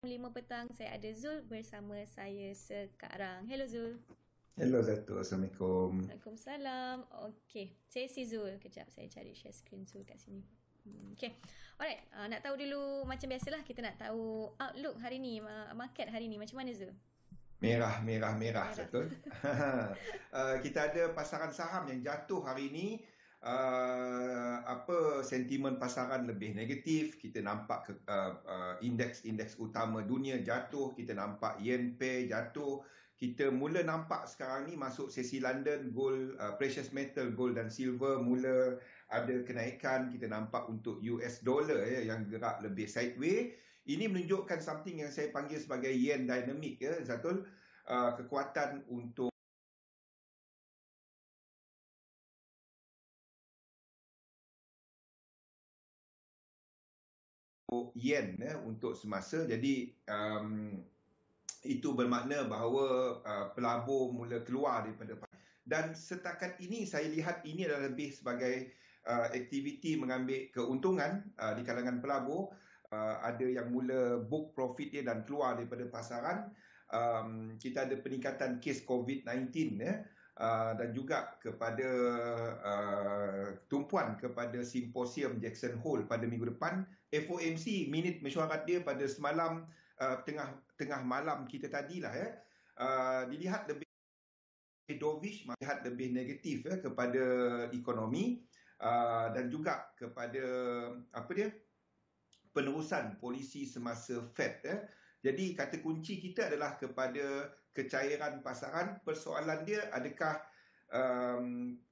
5 petang, saya ada Zul bersama saya sekarang. Hello Zul. Hello Datuk, Assalamualaikum. Waalaikumsalam. Okey, saya si Zul. Kejap saya cari share screen Zul kat sini. Okay. Alright, nak tahu dulu macam biasalah kita nak tahu outlook hari ni, market hari ni macam mana Zul? Merah, betul. Kita ada pasaran saham yang jatuh hari ini. Sentimen pasaran lebih negatif. Kita nampak indeks utama dunia jatuh. Kita nampak yen pair jatuh. Kita mula nampak sekarang ni masuk sesi London, gold, precious metal, gold dan silver mula ada kenaikan. Kita nampak untuk US dollar yang gerak lebih sideways. Ini menunjukkan something yang saya panggil sebagai yen dynamic, Zatul. Kekuatan untuk yen untuk semasa. Jadi itu bermakna bahawa pelabur mula keluar daripada, dan setakat ini saya lihat ini adalah lebih sebagai aktiviti mengambil keuntungan di kalangan pelabur. Ada yang mula book profit dia dan keluar daripada pasaran. Kita ada peningkatan kes COVID-19 dan juga kepada tumpuan kepada simposium Jackson Hole pada minggu depan. FOMC minit mesyuarat dia pada semalam, tengah malam kita tadilah dilihat lebih dovish, melihat lebih negatif kepada ekonomi dan juga kepada penerusan polisi semasa Fed. Jadi kata kunci kita adalah kepada kecairan pasaran. Persoalan dia adakah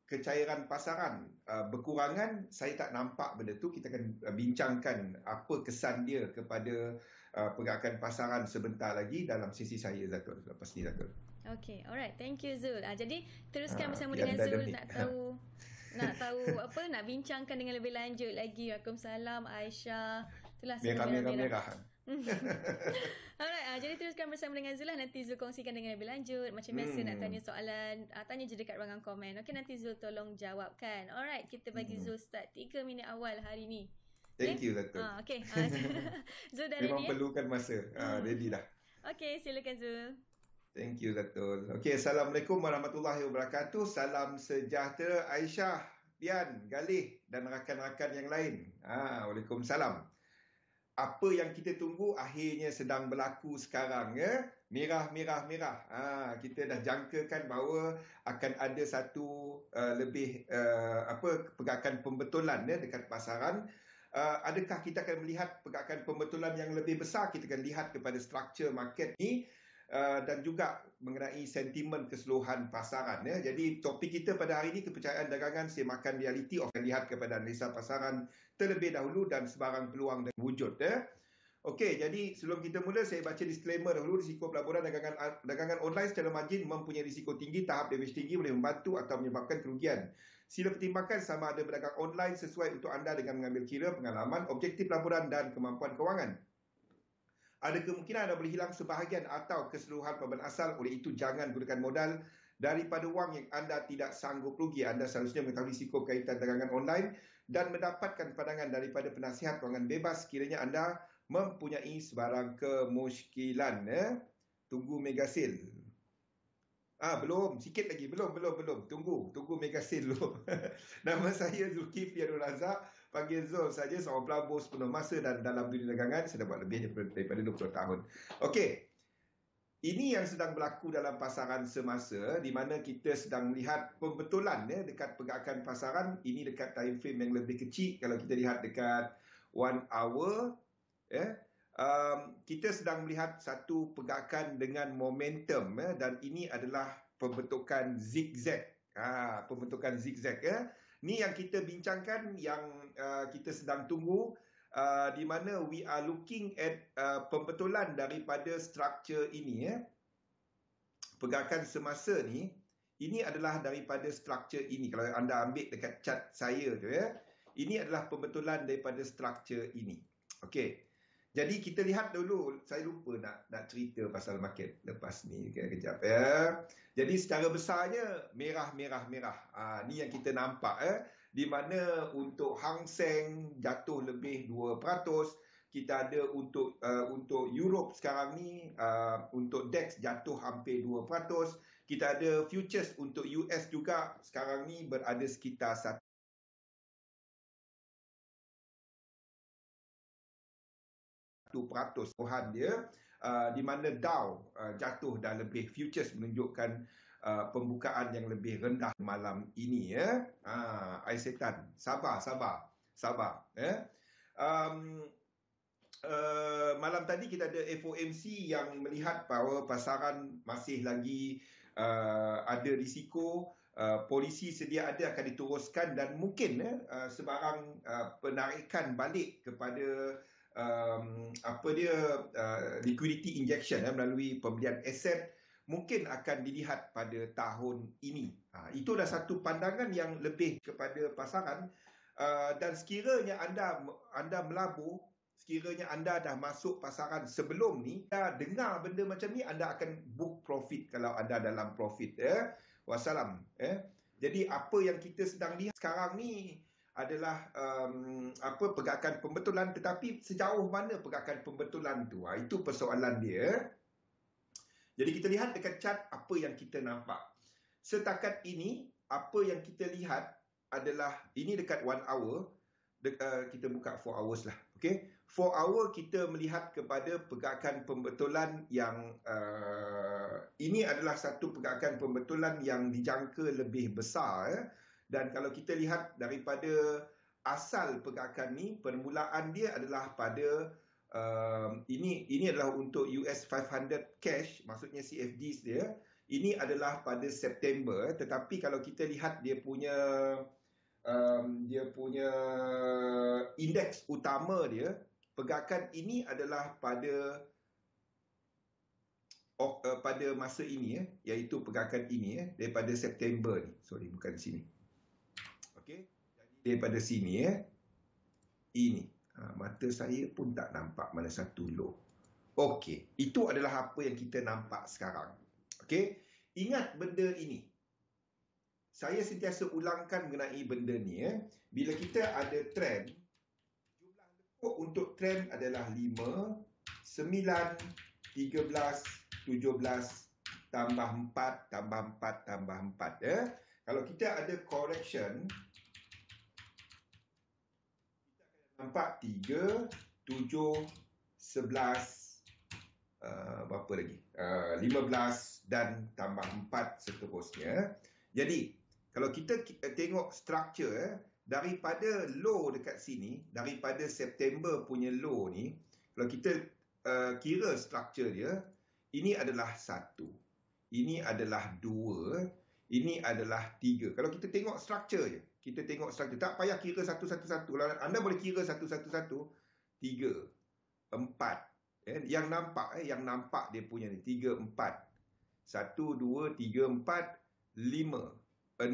kecairan pasaran berkurangan? Saya tak nampak benda tu. Kita akan bincangkan apa kesan dia kepada pergerakan pasaran sebentar lagi dalam sesi saya, Zatul. Lepas ni, Zatul. Okay, alright. Thank you Zul. Jadi teruskan bersama dengan Zul nak tahu apa, nak bincangkan dengan lebih lanjut lagi. Waalaikumsalam Aisyah. Itulah semua merah. Alright, jadi teruskan bersama dengan Zul lah. Nanti Zul kongsikan dengan lebih lanjut. Macam biasa nak tanya soalan, tanya je dekat ruangan komen. Okay, nanti Zul tolong jawabkan. Alright, kita bagi Zul start 3 minit awal hari ni. Thank you, Datuk. Okay. Zul dah ready? Memang perlukan masa. Ready dah. Okay, silakan Zul. Thank you, Datul. Okay, Assalamualaikum warahmatullahi wabarakatuh. Salam sejahtera Aisyah, Pian, Galih dan rakan-rakan yang lain. Waalaikumsalam. Apa yang kita tunggu akhirnya sedang berlaku sekarang, Merah. Kita dah jangkakan bahawa akan ada satu pergerakan pembetulan dekat pasaran. Adakah kita akan melihat pergerakan pembetulan yang lebih besar? Kita akan lihat kepada struktur market ni dan juga mengenai sentimen keseluruhan pasaran. Jadi topik kita pada hari ini, kepercayaan dagangan semakan realiti. Akan lihat kepada analisa pasaran terlebih dahulu dan sebarang peluang dan wujud. Okey, jadi sebelum kita mula, saya baca disclaimer dahulu. Risiko pelaburan dagangan online secara margin mempunyai risiko tinggi. Tahap leverage tinggi boleh membantu atau menyebabkan kerugian. Sila pertimbangkan sama ada berdagang online sesuai untuk anda dengan mengambil kira pengalaman, objektif pelaburan dan kemampuan kewangan. Ada kemungkinan anda boleh hilang sebahagian atau keseluruhan pembayaran asal. Oleh itu, jangan gunakan modal daripada wang yang anda tidak sanggup rugi. Anda seharusnya mengetahui risiko kaitan dagangan online dan mendapatkan pandangan daripada penasihat kewangan bebas sekiranya anda mempunyai sebarang kemusykilan. Tunggu mega sale. Belum, sikit lagi. Belum. Tunggu mega sale dulu. Nama saya Zulkifli Abdul Razak. Panggil Zul saja, seorang pelabur sepenuh masa dan dalam dunia dagangan. Saya dah buat lebih daripada 20 tahun. Okey. Ini yang sedang berlaku dalam pasaran semasa, di mana kita sedang melihat pembetulan dekat pergerakan pasaran. Ini dekat time frame yang lebih kecil. Kalau kita lihat dekat 1 hour, kita sedang melihat satu pergerakan dengan momentum, dan ini adalah pembentukan zigzag. Pembentukan zigzag. Ni yang kita bincangkan, yang kita sedang tunggu, di mana we are looking at pembetulan daripada struktur ini. Pergerakan semasa ni, ini adalah daripada struktur ini. Kalau anda ambil dekat chart saya tu, ini adalah pembetulan daripada struktur ini. Okey. Jadi kita lihat dulu, saya lupa nak cerita pasal market lepas ni kejap. Jadi secara besarnya merah. Ni yang kita nampak, di mana untuk Hang Seng jatuh lebih 2%, kita ada untuk Europe sekarang ni, untuk DAX jatuh hampir 2%. Kita ada futures untuk US juga sekarang ni berada sekitar 1%. Tuhan dia, di mana Dow jatuh dan lebih, futures menunjukkan pembukaan yang lebih rendah malam ini ya. Ai setan, sabar. Ya. Malam tadi kita ada FOMC yang melihat bahawa pasaran masih lagi ada risiko, polisi sedia ada akan diteruskan dan mungkin sebarang penarikan balik kepada liquidity injection melalui pembelian aset mungkin akan dilihat pada tahun ini. Itu adalah satu pandangan yang lebih kepada pasaran, dan sekiranya anda melabur, sekiranya anda dah masuk pasaran sebelum ni, anda dengar benda macam ni, anda akan book profit kalau anda dalam profit ya. Wassalam. Jadi apa yang kita sedang lihat sekarang ni adalah pergerakan pembetulan, tetapi sejauh mana pergerakan pembetulan tu, itu persoalan dia. Jadi kita lihat dekat chart apa yang kita nampak. Setakat ini apa yang kita lihat adalah, ini dekat 1 hour, kita buka 4 hours lah. Okey, 4 hour kita melihat kepada pergerakan pembetulan yang ini adalah satu pergerakan pembetulan yang dijangka lebih besar. Dan kalau kita lihat daripada asal pergerakan ni, permulaan dia adalah pada ini adalah untuk US 500 cash, maksudnya CFDs dia. Ini adalah pada September, tetapi kalau kita lihat dia punya indeks utama dia, pergerakan ini adalah pada masa ini iaitu pergerakan ini daripada September ni. Sorry, bukan sini. Okey, daripada sini ini. Mata saya pun tak nampak mana satu low. Okey, itu adalah apa yang kita nampak sekarang. Okey, ingat benda ini. Saya sentiasa ulangkan mengenai benda ni. Bila kita ada trend, jumlah lekuk untuk trend adalah 5, 9, 13, 17, tambah 4, tambah 4, tambah 4. Kalau kita ada correction, nampak 3, 7, 11, berapa lagi? 15 dan tambah 4 seterusnya. Jadi, kalau kita tengok structure daripada low dekat sini, daripada September punya low ni, kalau kita kira structure dia, ini adalah 1, ini adalah 2, ini adalah 3. Kalau kita tengok structure je, kita tengok structure, tak payah kira satu-satu. Kalau anda boleh kira satu-satu, 3, 4. Yang nampak dia punya ni 3, 4. 1, 2, 3, 4, 5, 6,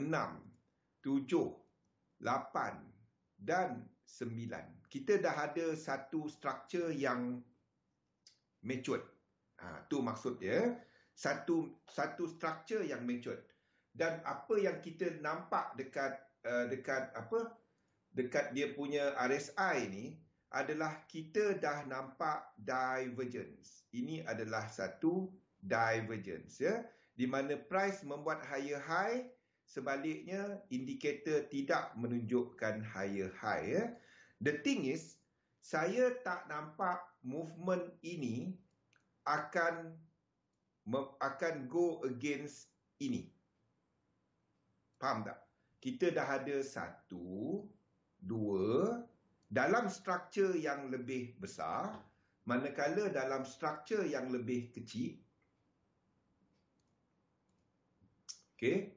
7, 8 dan 9. Kita dah ada satu structure yang matured. Tu maksud dia, satu structure yang matured. Dan apa yang kita nampak dekat dia punya RSI ni adalah kita dah nampak divergence. Ini adalah satu divergence di mana price membuat higher high, sebaliknya indikator tidak menunjukkan higher high. The thing is, saya tak nampak movement ini akan go against ini. Faham tak? Kita dah ada 1, 2 dalam struktur yang lebih besar, manakala dalam struktur yang lebih kecil. Okey.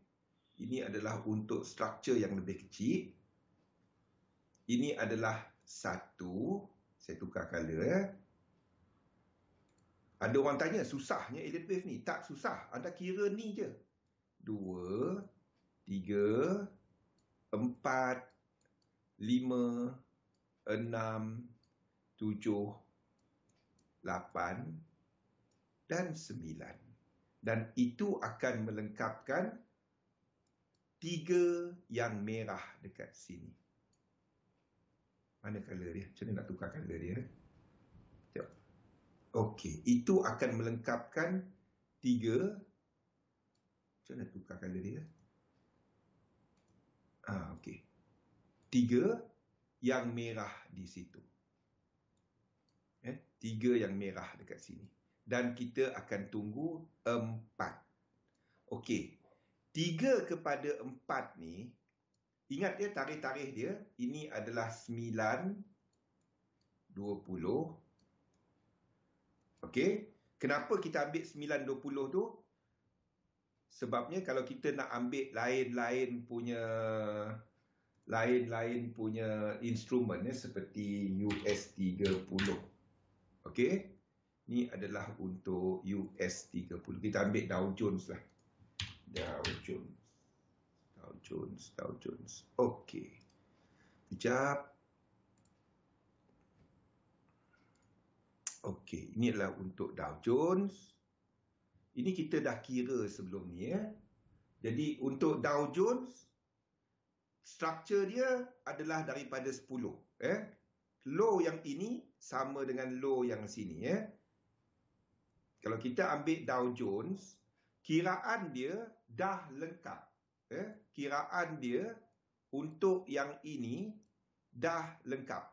Ini adalah untuk struktur yang lebih kecil. Ini adalah 1. Saya tukar color. Ada orang tanya, susahnya Elliott Wave ni. Tak susah. Anda kira ni je. 2, 3, 4, 5, 6, 7, 8 dan 9. Dan itu akan melengkapkan 3 yang merah dekat sini. Mana color dia? Macam mana nak tukar color dia? Okey, itu akan melengkapkan 3. Macam mana tukar color dia? Okey. 3 yang merah di situ. 3 yang merah dekat sini. Dan kita akan tunggu 4. Okey. 3 kepada 4 ni, ingat dia tarikh-tarikh dia, ini adalah 9, 20. Okey. Kenapa kita ambil 9, 20 tu? Sebabnya kalau kita nak ambil lain-lain punya instrumen seperti US30. Okey. Ni adalah untuk US30. Kita ambil Dow Jones lah. Dow Jones. Okey. Sekejap. Okey, ini adalah untuk Dow Jones. Ini kita dah kira sebelum ni ya. Jadi untuk Dow Jones, struktur dia adalah daripada 10. Low yang ini sama dengan low yang sini ya. Kalau kita ambil Dow Jones, kiraan dia dah lengkap. Kiraan dia untuk yang ini dah lengkap.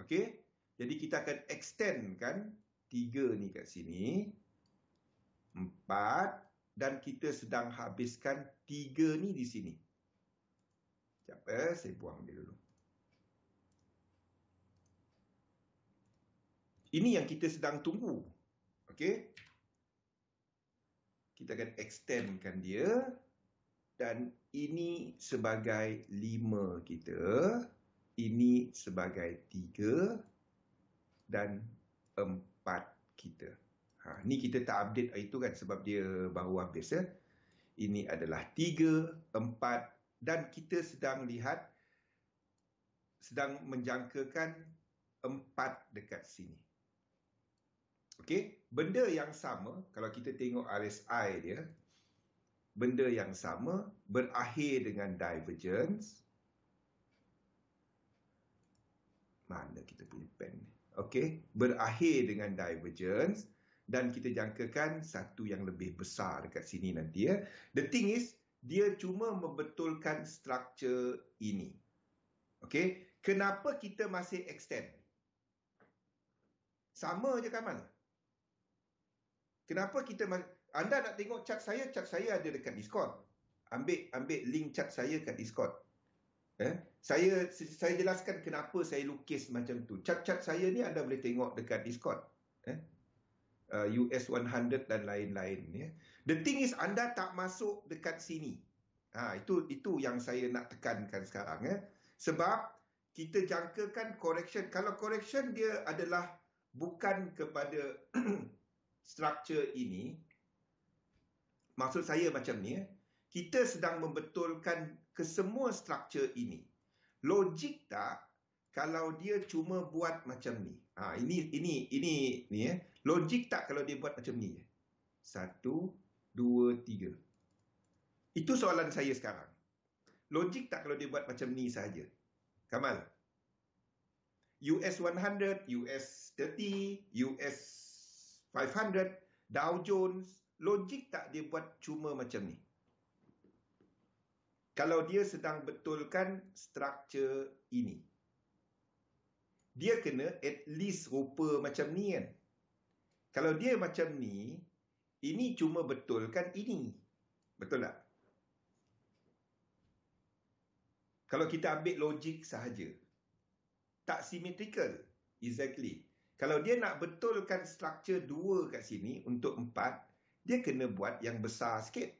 Okey? Jadi kita akan extendkan 3 ni kat sini. 4 dan kita sedang habiskan 3 ni di sini. Sekejap saya buang dia dulu. Ini yang kita sedang tunggu. Okey. Kita akan extendkan dia dan ini sebagai 5 kita, ini sebagai 3 dan 4 kita. Ni kita tak update hari tu kan sebab dia baru habis ya. Ini adalah 3, 4 dan kita sedang lihat, sedang menjangkakan 4 dekat sini. Okey, benda yang sama kalau kita tengok RSI dia, benda yang sama berakhir dengan divergence. Mana kita punya pen ni? Okey, berakhir dengan divergence. Dan kita jangkakan satu yang lebih besar dekat sini nanti ya. The thing is, dia cuma membetulkan struktur ini. Okey, kenapa kita masih extend? Sama je Kamal. Kenapa kita Anda nak tengok chart saya ada dekat Discord. Ambil link chart saya kat Discord. Saya jelaskan kenapa saya lukis macam tu. Chart saya ni anda boleh tengok dekat Discord. US 100 dan lain-lain ya. The thing is anda tak masuk dekat sini. Itu yang saya nak tekankan sekarang ya. Sebab kita jangkakan correction. Kalau correction dia adalah bukan kepada struktur ini. Maksud saya macam ni ya. Kita sedang membetulkan kesemua struktur ini. Logik tak kalau dia cuma buat macam ni? Ini ya. Logik tak kalau dia buat macam ni? 1, 2, 3. Itu soalan saya sekarang. Logik tak kalau dia buat macam ni saja? Kamal. US 100, US 30, US 500, Dow Jones. Logik tak dia buat cuma macam ni? Kalau dia sedang betulkan struktur ini. Dia kena at least rupa macam ni kan? Kalau dia macam ni, ini cuma betulkan ini. Betul tak? Kalau kita ambil logik sahaja. Tak symmetrical. Exactly. Kalau dia nak betulkan struktur 2 kat sini untuk 4, dia kena buat yang besar sikit.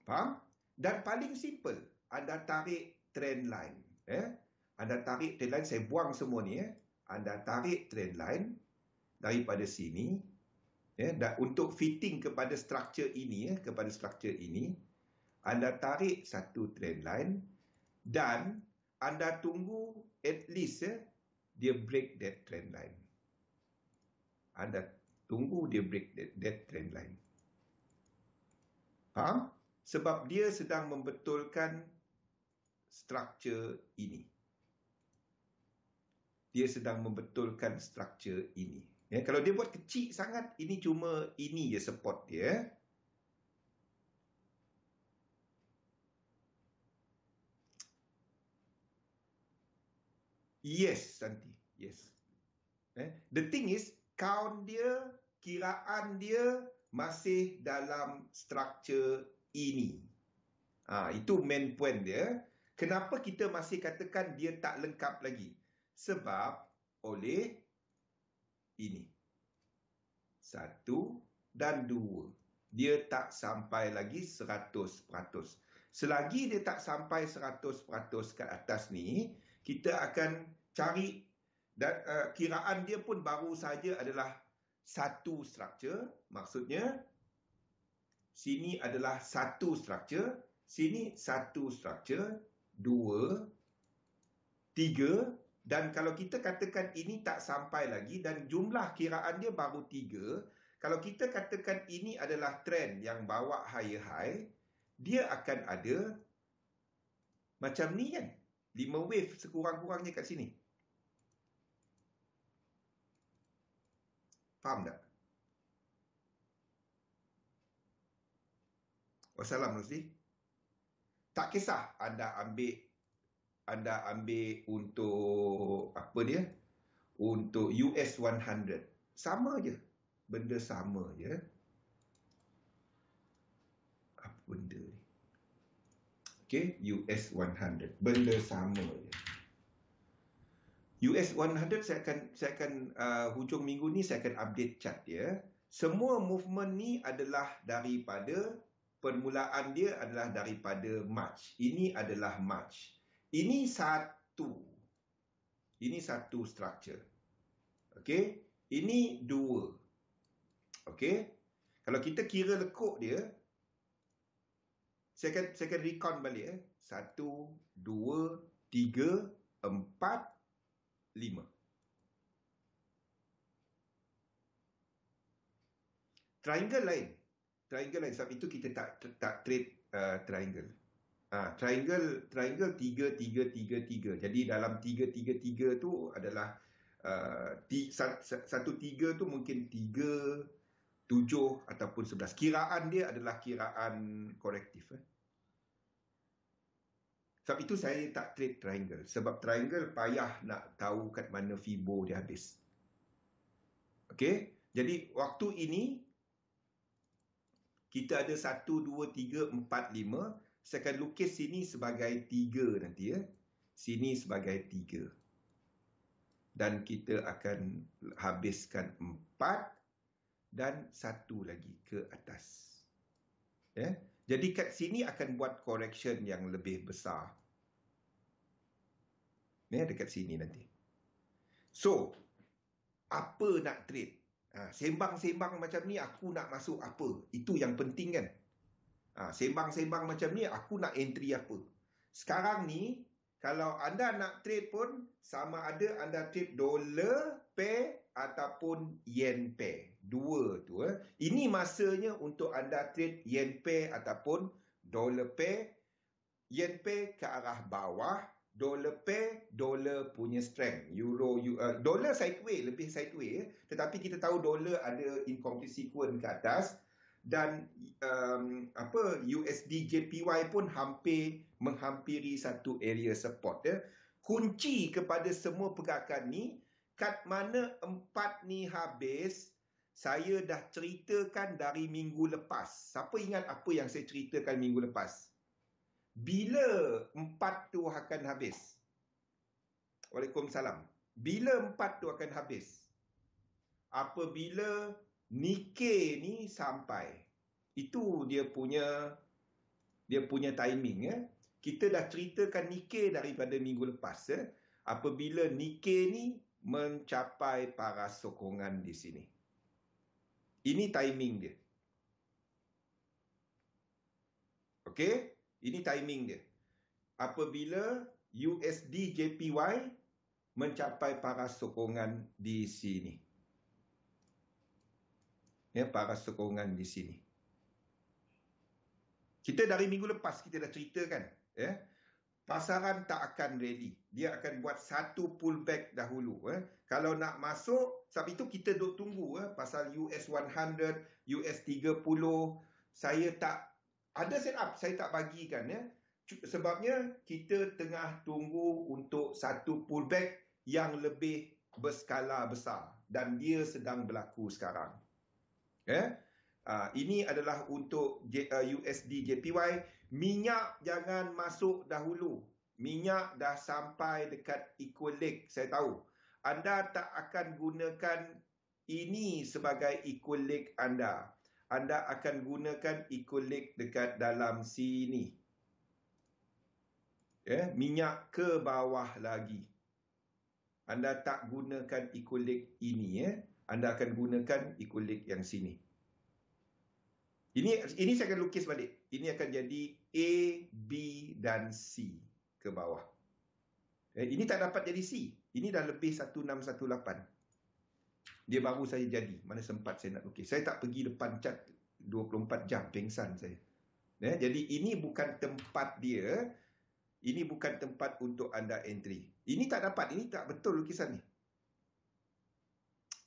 Faham? Dan paling simple, anda tarik trend line. Anda tarik trend line, saya buang semua ni. Anda tarik trend line daripada sini. Dan untuk fitting kepada struktur ini, anda tarik satu trend line dan anda tunggu at least dia break that trend line. Anda tunggu dia break that trend line. Faham? Sebab dia sedang membetulkan struktur ini. dia sedang membetulkan struktur ini. Ya, kalau dia buat kecil sangat, ini cuma ini je support dia. Yes, Santi. Yes. The thing is, count dia, kiraan dia masih dalam struktur ini. Itu main point dia. Kenapa kita masih katakan dia tak lengkap lagi? Sebab oleh ini. 1 dan 2. Dia tak sampai lagi 100%. Selagi dia tak sampai 100% ke atas ni, kita akan cari, dan kiraan dia pun baru saja adalah satu struktur. Maksudnya, sini adalah satu struktur, sini satu struktur, 2, 3, dan kalau kita katakan ini tak sampai lagi dan jumlah kiraan dia baru 3, kalau kita katakan ini adalah trend yang bawa higher high, dia akan ada macam ni kan, 5 wave sekurang-kurangnya kat sini. Faham tak? Wassalam, Rusdi. Tak kisah anda ambil untuk apa dia? Untuk US 100. Sama je. Benda sama je. Apa benda ni? Okay, US 100. Benda sama je. US 100 saya akan hujung minggu ni saya akan update chart dia. Semua movement ni adalah daripada permulaan dia adalah daripada March. Ini adalah March. Ini satu. Ini satu structure. Okey, ini 2. Okey. Kalau kita kira lekuk dia, saya akan recount balik 1 2 3 4 5. Triangle lain. Sebab itu kita tak trade triangle. Triangle 3 3 3 3. Jadi dalam 3 3 3 tu adalah satu 3 tu mungkin 3 7 ataupun 11. Kiraan dia adalah kiraan korektif. Sebab itu saya tak trade triangle. Sebab triangle payah nak tahu kat mana Fibo dia habis. Okey. Jadi waktu ini kita ada 1, 2, 3, 4, 5. Saya akan lukis sini sebagai 3 nanti ya. Sini sebagai 3. Dan kita akan habiskan 4 dan 1 lagi ke atas. Ya. Jadi kat sini akan buat correction yang lebih besar. Ya, dekat sini nanti. So, apa nak trade? Sembang-sembang macam ni aku nak masuk apa? Itu yang penting kan? Sembang-sembang macam ni aku nak entry apa? Sekarang ni, kalau anda nak trade pun, sama ada anda trade dollar pair ataupun yen pair. Dua tu. Ini masanya untuk anda trade yen pair ataupun dollar pair. Yen pair ke arah bawah, dollar pair, dollar punya strength. Dollar sideway, lebih sideway. Tetapi kita tahu dollar ada incomplete sequence ke atas. Dan USD JPY pun menghampiri satu area support. Kunci kepada semua pergerakan ni, kat mana 4 ni habis, saya dah ceritakan dari minggu lepas. Siapa ingat apa yang saya ceritakan minggu lepas? Bila 4 tu akan habis? Waalaikumsalam. Bila 4 tu akan habis? Apabila Nikkei ni sampai. Itu dia punya timing ya. Kita dah ceritakan Nikkei daripada minggu lepas ya. Apabila Nikkei ni mencapai paras sokongan di sini. Ini timing dia. Okey? Ini timing dia. Apabila USD JPY mencapai paras sokongan di sini. Ya, paras sokongan di sini. Kita dari minggu lepas kita dah ceritakan, ya. pasaran tak akan ready. Dia akan buat satu pullback dahulu. Kalau nak masuk, sebab itu kita duk tunggu pasal US 100, US 30. Saya tak ada set up, saya tak bagikan. Sebabnya kita tengah tunggu untuk satu pullback yang lebih berskala besar. Dan dia sedang berlaku sekarang. Ini adalah untuk USD JPY. Minyak jangan masuk dahulu. Minyak dah sampai dekat equal leg, saya tahu. Anda tak akan gunakan ini sebagai equal leg anda. Anda akan gunakan equal leg dekat dalam sini. Minyak ke bawah lagi. Anda tak gunakan equal leg ini. Anda akan gunakan equal leg yang sini. Ini saya akan lukis balik. Ini akan jadi A, B dan C ke bawah. Ini tak dapat jadi C. Ini dah lebih 1618. Dia baru saya jadi. Mana sempat saya nak lukis. Saya tak pergi depan cat 24 jam. Pengsan saya. Jadi ini bukan tempat dia. Ini bukan tempat untuk anda entry. Ini tak dapat. Ini tak betul lukisan ni.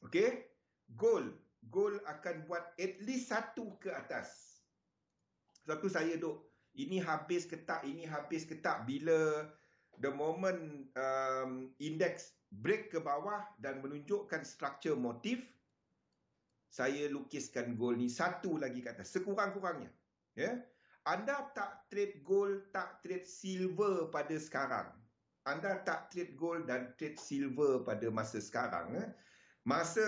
Okey. Gold. Gold akan buat at least satu ke atas. Sebab tu saya duk, ini habis ke tak, ini habis ke tak. Bila the moment index break ke bawah dan menunjukkan structure motif, saya lukiskan gold ni satu lagi ke atas. Sekurang-kurangnya. Anda tak trade gold, tak trade silver pada sekarang. Anda tak trade gold dan trade silver pada masa sekarang. Masa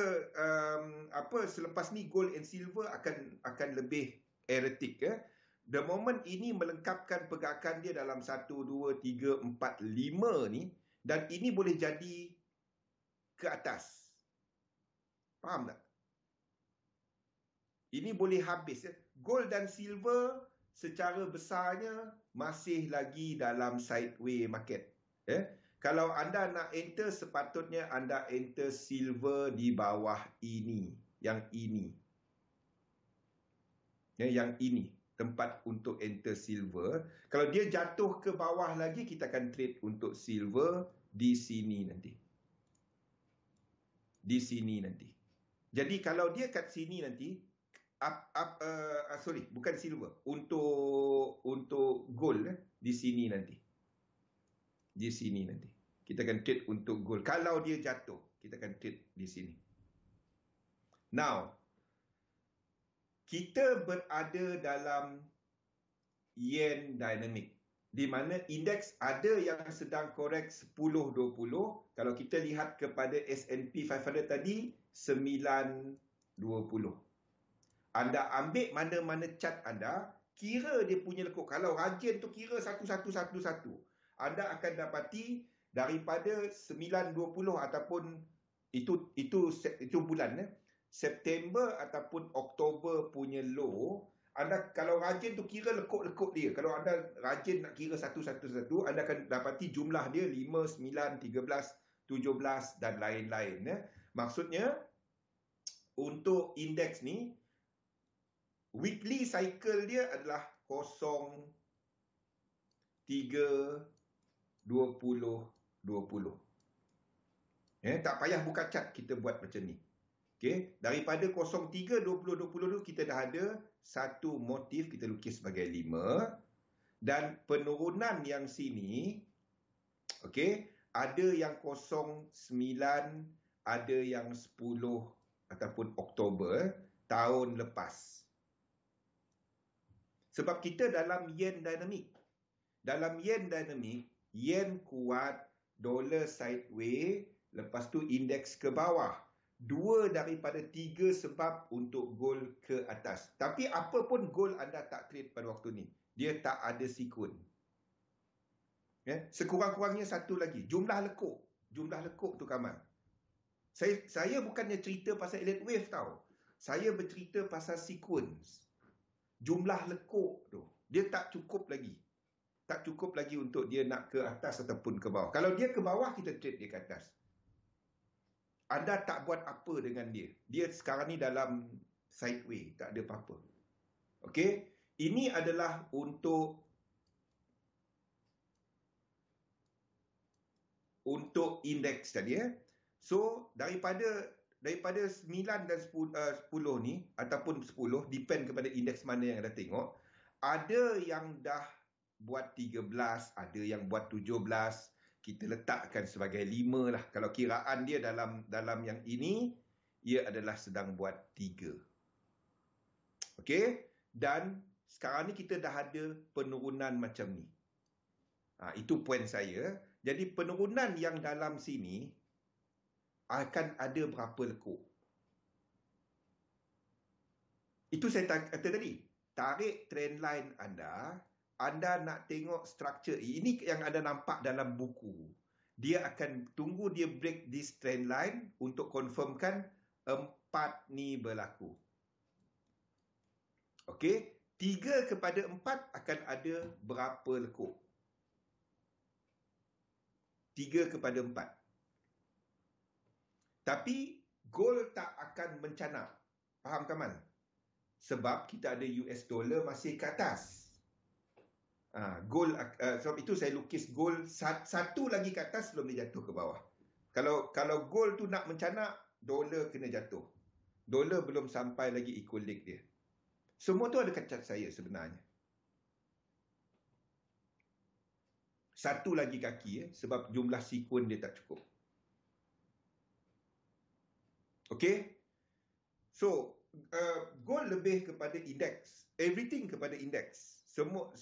selepas ni gold and silver akan lebih erratic. The moment ini melengkapkan pergerakan dia dalam 1, 2, 3, 4, 5 ni, dan ini boleh jadi ke atas. Faham tak? Ini boleh habis. Gold dan silver secara besarnya masih lagi dalam sideway market. Kalau anda nak enter, sepatutnya anda enter silver di bawah ini. Yang ini. Yang ini. Tempat untuk enter silver. Kalau dia jatuh ke bawah lagi, kita akan trade untuk silver di sini nanti. Di sini nanti. Jadi kalau dia kat sini nanti, bukan silver. Untuk gold, di sini nanti. Di sini nanti. Kita akan trade untuk gold. Kalau dia jatuh, kita akan trade di sini. Now, kita berada dalam yen dynamic. Di mana indeks ada yang sedang korek 10-20. Kalau kita lihat kepada S&P 500 tadi, 9-20. Anda ambil mana-mana chart anda, kira dia punya lekuk. Kalau rajin tu kira 1-1-1-1. Anda akan dapati daripada 9.20 ataupun itu bulan September ataupun Oktober punya low, anda kalau rajin tu kira lekuk-lekuk dia. Kalau anda rajin nak kira 1-1-1, anda akan dapati jumlah dia 5, 9, 13, 17 dan lain-lain. Maksudnya untuk indeks ni weekly cycle dia adalah 0, 3, 20, 20. Tak payah buka chart, kita buat macam ni. Okay. Daripada 03, 20, 20 kita dah ada satu motif, kita lukis sebagai 5. Dan penurunan yang sini, okay, ada yang 09, ada yang 10 ataupun Oktober tahun lepas. Sebab kita dalam yen dynamic. Dalam yen dynamic, yen kuat, dolar sideway, lepas tu indeks ke bawah. 2 daripada 3 sebab untuk gold ke atas. Tapi apa pun gold anda tak trade pada waktu ni. Dia tak ada sikun. Sekurang-kurangnya satu lagi. Jumlah lekuk. Jumlah lekuk tu Kamal. Saya bukannya cerita pasal elite wave tau. Saya bercerita pasal sequence. Jumlah lekuk tu. Dia tak cukup lagi. Tak cukup lagi untuk dia nak ke atas ataupun ke bawah. Kalau dia ke bawah, kita trade dia ke atas. Anda tak buat apa dengan dia. Dia sekarang ni dalam sideway. Tak ada apa-apa. Okey. Ini adalah untuk untuk indeks tadi ya. So daripada 9 dan 10 ni ataupun 10 depend kepada indeks mana yang anda tengok, ada yang dah buat 13, ada yang buat 17. Kita letakkan sebagai 5 lah. Kalau kiraan dia dalam yang ini, ia adalah sedang buat 3. Okey? Dan sekarang ni kita dah ada penurunan macam ni. Itu poin saya. Jadi penurunan yang dalam sini akan ada berapa lekuk. Itu saya kata tadi. Tarik trend line anda nak tengok structure. Ini yang anda nampak dalam buku. Dia akan tunggu dia break this trend line untuk confirmkan 4 ni berlaku. Okey, 3 kepada 4 akan ada berapa lekuk? 3 kepada 4. Tapi gold tak akan mencanak. Faham Kamal? Sebab kita ada US dollar masih ke atas. Gold, sebab itu saya lukis gold satu lagi ke atas sebelum dia jatuh ke bawah. Kalau gold tu nak mencanak, dolar kena jatuh. Dolar belum sampai lagi equal leg dia. Semua tu ada kat chart saya sebenarnya. Satu lagi kaki sebab jumlah sekuen dia tak cukup. Okey? So, gold lebih kepada indeks. Everything kepada indeks. Semua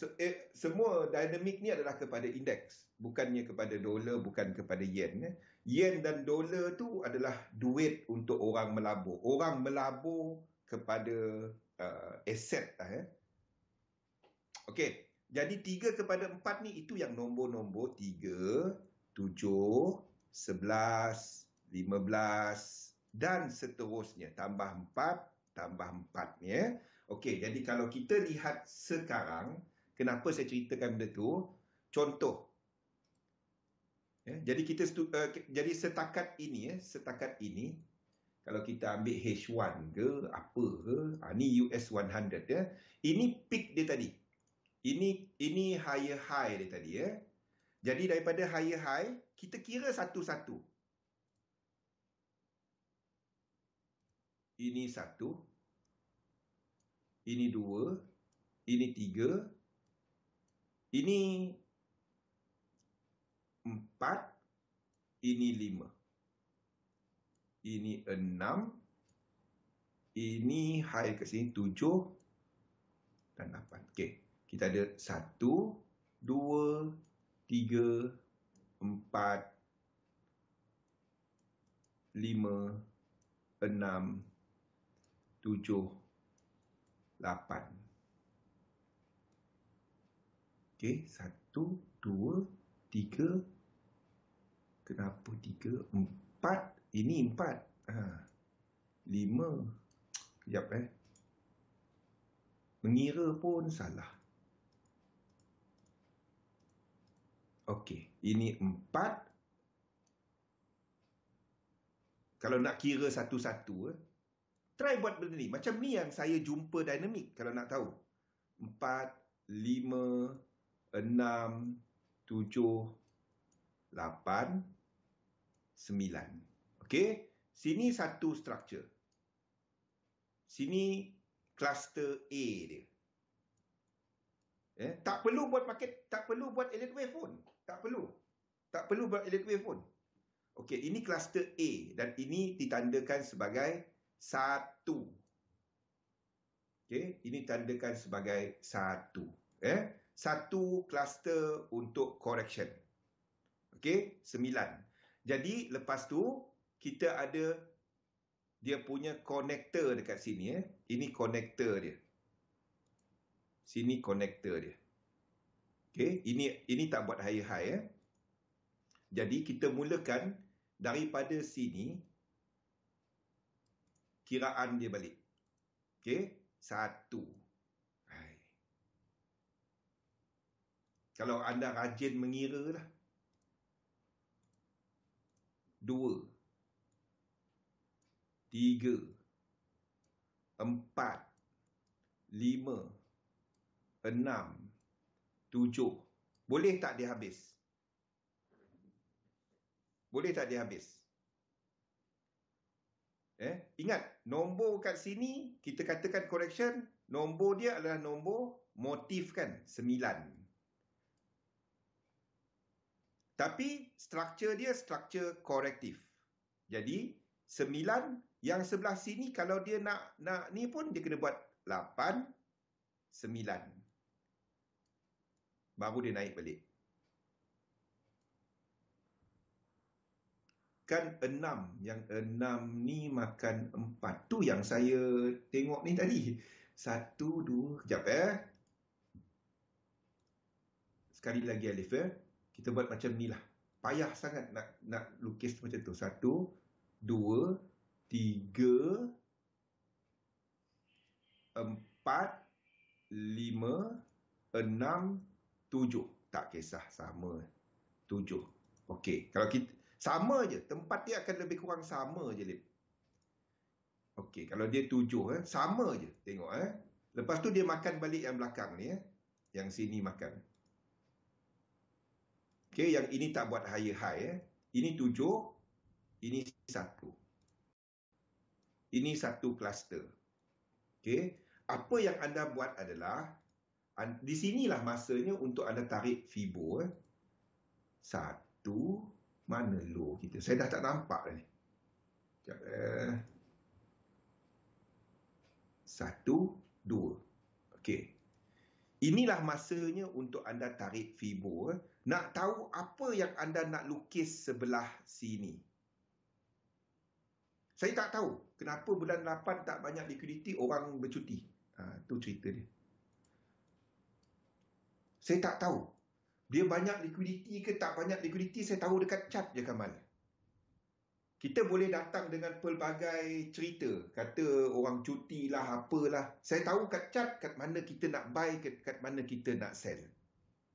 dinamik ni adalah kepada indeks. Bukannya kepada dolar, bukan kepada yen. Yen dan dolar tu adalah duit untuk orang melabur. Orang melabur kepada aset. Okey. Jadi 3 kepada 4 ni itu yang nombor-nombor 3, 7, 11, 15 dan seterusnya. Tambah 4, tambah 4 ni. Okey, jadi kalau kita lihat sekarang, kenapa saya ceritakan benda tu? Contoh. Jadi jadi setakat ini, kalau kita ambil H1 ke, apa ke, ni US 100 ya. Ini peak dia tadi. Ini higher high dia tadi ya. Jadi daripada higher high, kita kira satu-satu. Ini 1. Ini 2, ini 3, ini 4, ini 5, ini 6, ini high ke sini 7 dan 8. Okey, kita ada 1, 2, 3, 4, 5, 6, 7, 8. Okey, 1, 2, 3. Kenapa 3? 4. Ini 4. 5. Sekejap mengira pun salah. Okey, ini 4. Kalau nak kira satu-satu, try buat benda ni. Macam ni yang saya jumpa dinamik kalau nak tahu. 4, 5, 6, 7, 8, 9. Okey? Sini satu structure. Sini cluster A dia. Tak perlu buat market, tak perlu buat Elliott wave pun. Tak perlu buat Elliott wave pun. Okey, ini cluster A dan ini ditandakan sebagai 1. Okey, ini tandakan sebagai 1. Satu cluster untuk correction. Okey, 9. Jadi lepas tu kita ada dia punya connector dekat sini. Ini connector dia. Sini connector dia. Okey, ini tak buat high. Jadi kita mulakan daripada sini, kiraan dia balik. Okey, 1. Kalau anda rajin mengira lah. 2, 3, 4, 5, 6, 7. Boleh tak dia habis? Boleh tak dia habis? Ingat, nombor kat sini, kita katakan correction, nombor dia adalah nombor motif kan, 9. Tapi struktur dia struktur korektif. Jadi 9 yang sebelah sini kalau dia nak ni pun dia kena buat 8 9. Baru dia naik balik. Kan 6, yang 6 ni makan 4. Tu yang saya tengok ni tadi. 1 2 kejap Sekali lagi Alif Kita buat macam ni lah. Payah sangat nak lukis macam tu. 1 2 3 4 5 6 7. Tak kisah, sama 7. Okey, kalau kita sama je, tempat dia akan lebih kurang sama je, Lip. Okey, kalau dia 7 sama je. Tengok Lepas tu dia makan balik yang belakang ni Yang sini makan. Okey, yang ini tak buat high. Ini 7, ini 1. Ini satu kluster. Okey, apa yang anda buat adalah di sinilah masanya untuk anda tarik Fibo. 1 mana low kita? Saya dah tak nampak dah ni. Sekejap 1 2. Okey. Inilah masanya untuk anda tarik Fibo. Nak tahu apa yang anda nak lukis sebelah sini. Saya tak tahu kenapa bulan 8 tak banyak liquidity, orang bercuti. Tu cerita dia. Saya tak tahu. Dia banyak liquidity ke tak banyak liquidity, saya tahu dekat chart je, Kamal. Kita boleh datang dengan pelbagai cerita. Kata orang cuti lah, apalah. Saya tahu kat chart kat mana kita nak buy, kat mana kita nak sell.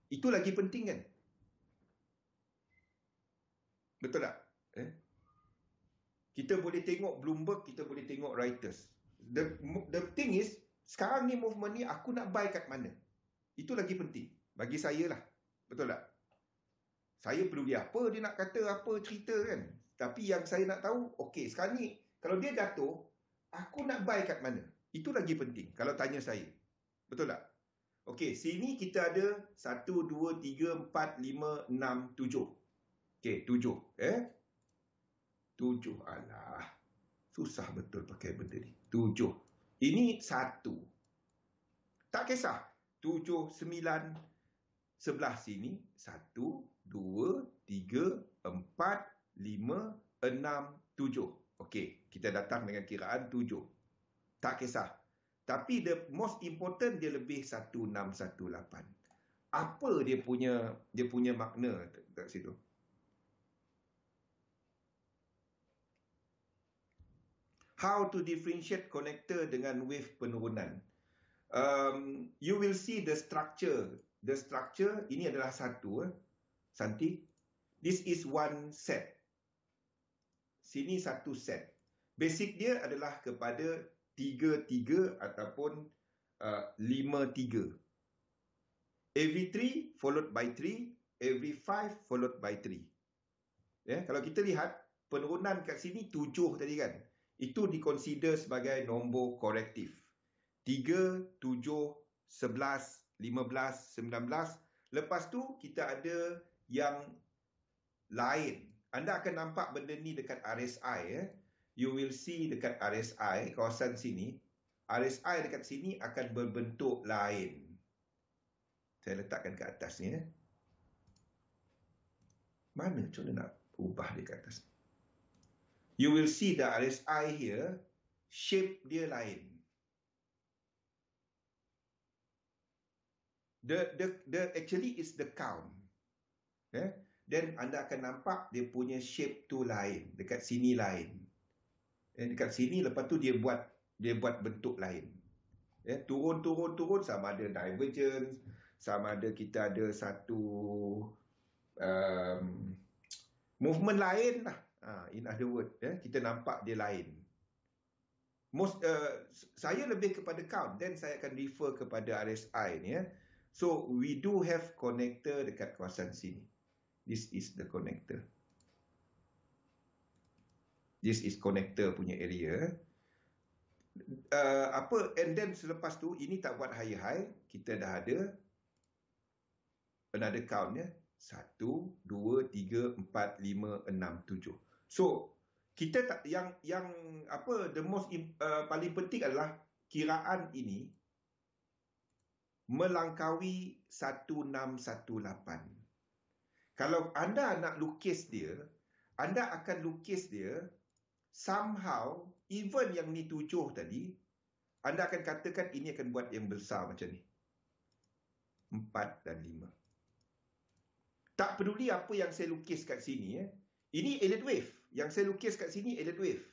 Itu lagi penting kan? Betul tak? Kita boleh tengok Bloomberg, kita boleh tengok Reuters. The thing is, sekarang ni movement ni aku nak buy kat mana? Itu lagi penting. Bagi saya lah. Betul tak? Saya peduli apa dia nak kata, apa cerita kan. Tapi yang saya nak tahu, okey, sekarang ni kalau dia jatuh, aku nak buy kat mana? Itu lagi penting kalau tanya saya. Betul tak? Okey, sini kita ada 1, 2, 3, 4, 5, 6, 7. Okey, 7. 7. Alah. Susah betul pakai benda ni. 7. Ini 1. Tak kisah. 7, 9. Sebelah sini 1, 2, 3, 4, 5, 6, 7. Okey, kita datang dengan kiraan 7. Tak kisah. Tapi the most important dia lebih 1618. Apa dia punya makna kat situ? How to differentiate connector dengan wave penurunan? You will see the structure. The structure ini adalah satu. Santi, this is one set. Sini satu set. Basic dia adalah kepada 3-3 ataupun 5-3. Every 3 followed by 3, every 5 followed by 3. Kalau kita lihat penurunan kat sini 7 tadi kan. Itu dikonsider sebagai nombor korektif. 3, 7, 11, 15, 19. Lepas tu kita ada yang lain. Anda akan nampak benda ni dekat RSI. You will see dekat RSI, kawasan sini. RSI dekat sini akan berbentuk lain. Saya letakkan ke atas ni. Mana macam mana nak ubah dia ke atas? You will see the RSI here, shape dia lain. The actually is the count. Then anda akan nampak dia punya shape tu lain. Dekat sini lain. Dekat sini lepas tu dia buat bentuk lain. Turun sama ada divergence, sama ada kita ada satu movement lain lah. In other words, kita nampak dia lain. Saya lebih kepada count, then saya akan refer kepada RSI ni. So, we do have connector dekat kawasan sini. This is the connector. This is connector punya area. And then selepas tu, ini tak buat higher high. Kita dah ada another count ya. 1, 2, 3, 4, 5, 6, 7. So, kita tak, the most paling penting adalah kiraan ini melangkaui 1618. Kalau anda nak lukis dia, anda akan lukis dia somehow, even yang ni 7 tadi, anda akan katakan ini akan buat yang besar macam ni. 4 dan 5. Tak peduli apa yang saya lukis kat sini. Ini Elliott wave. Yang saya lukis kat sini Elliott wave.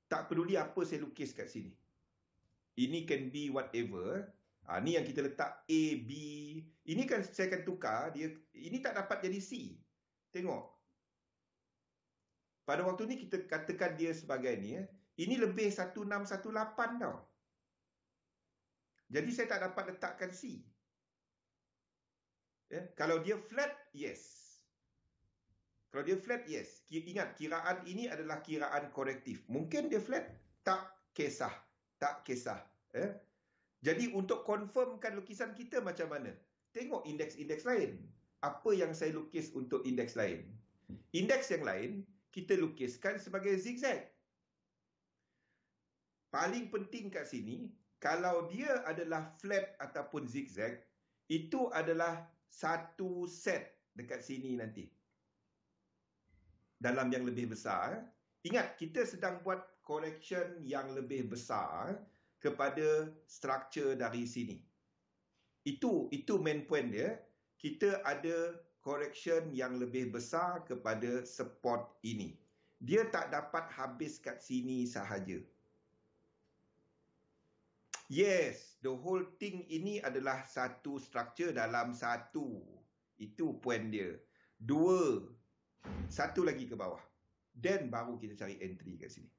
Tak peduli apa saya lukis kat sini. Ini can be whatever. Ni yang kita letak A, B. Ini kan saya akan tukar. Ini tak dapat jadi C. Tengok. Pada waktu ni kita katakan dia sebagai ni. Ini lebih 1618 tau. Jadi saya tak dapat letakkan C. Kalau dia flat, yes. Kalau dia flat, yes. Ingat, kiraan ini adalah kiraan korektif. Mungkin dia flat, tak kisah. Tak kisah. Jadi untuk confirmkan lukisan kita macam mana? Tengok indeks-indeks lain. Apa yang saya lukis untuk indeks lain? Indeks yang lain, kita lukiskan sebagai zigzag. Paling penting kat sini, kalau dia adalah flat ataupun zigzag, itu adalah satu set dekat sini nanti. Dalam yang lebih besar. Ingat, kita sedang buat correction yang lebih besar kepada structure dari sini. Itu main point dia. Kita ada correction yang lebih besar kepada support ini. Dia tak dapat habis kat sini sahaja. Yes, the whole thing ini adalah satu structure dalam satu. Itu point dia. 2. Satu lagi ke bawah. Then baru kita cari entry kat sini.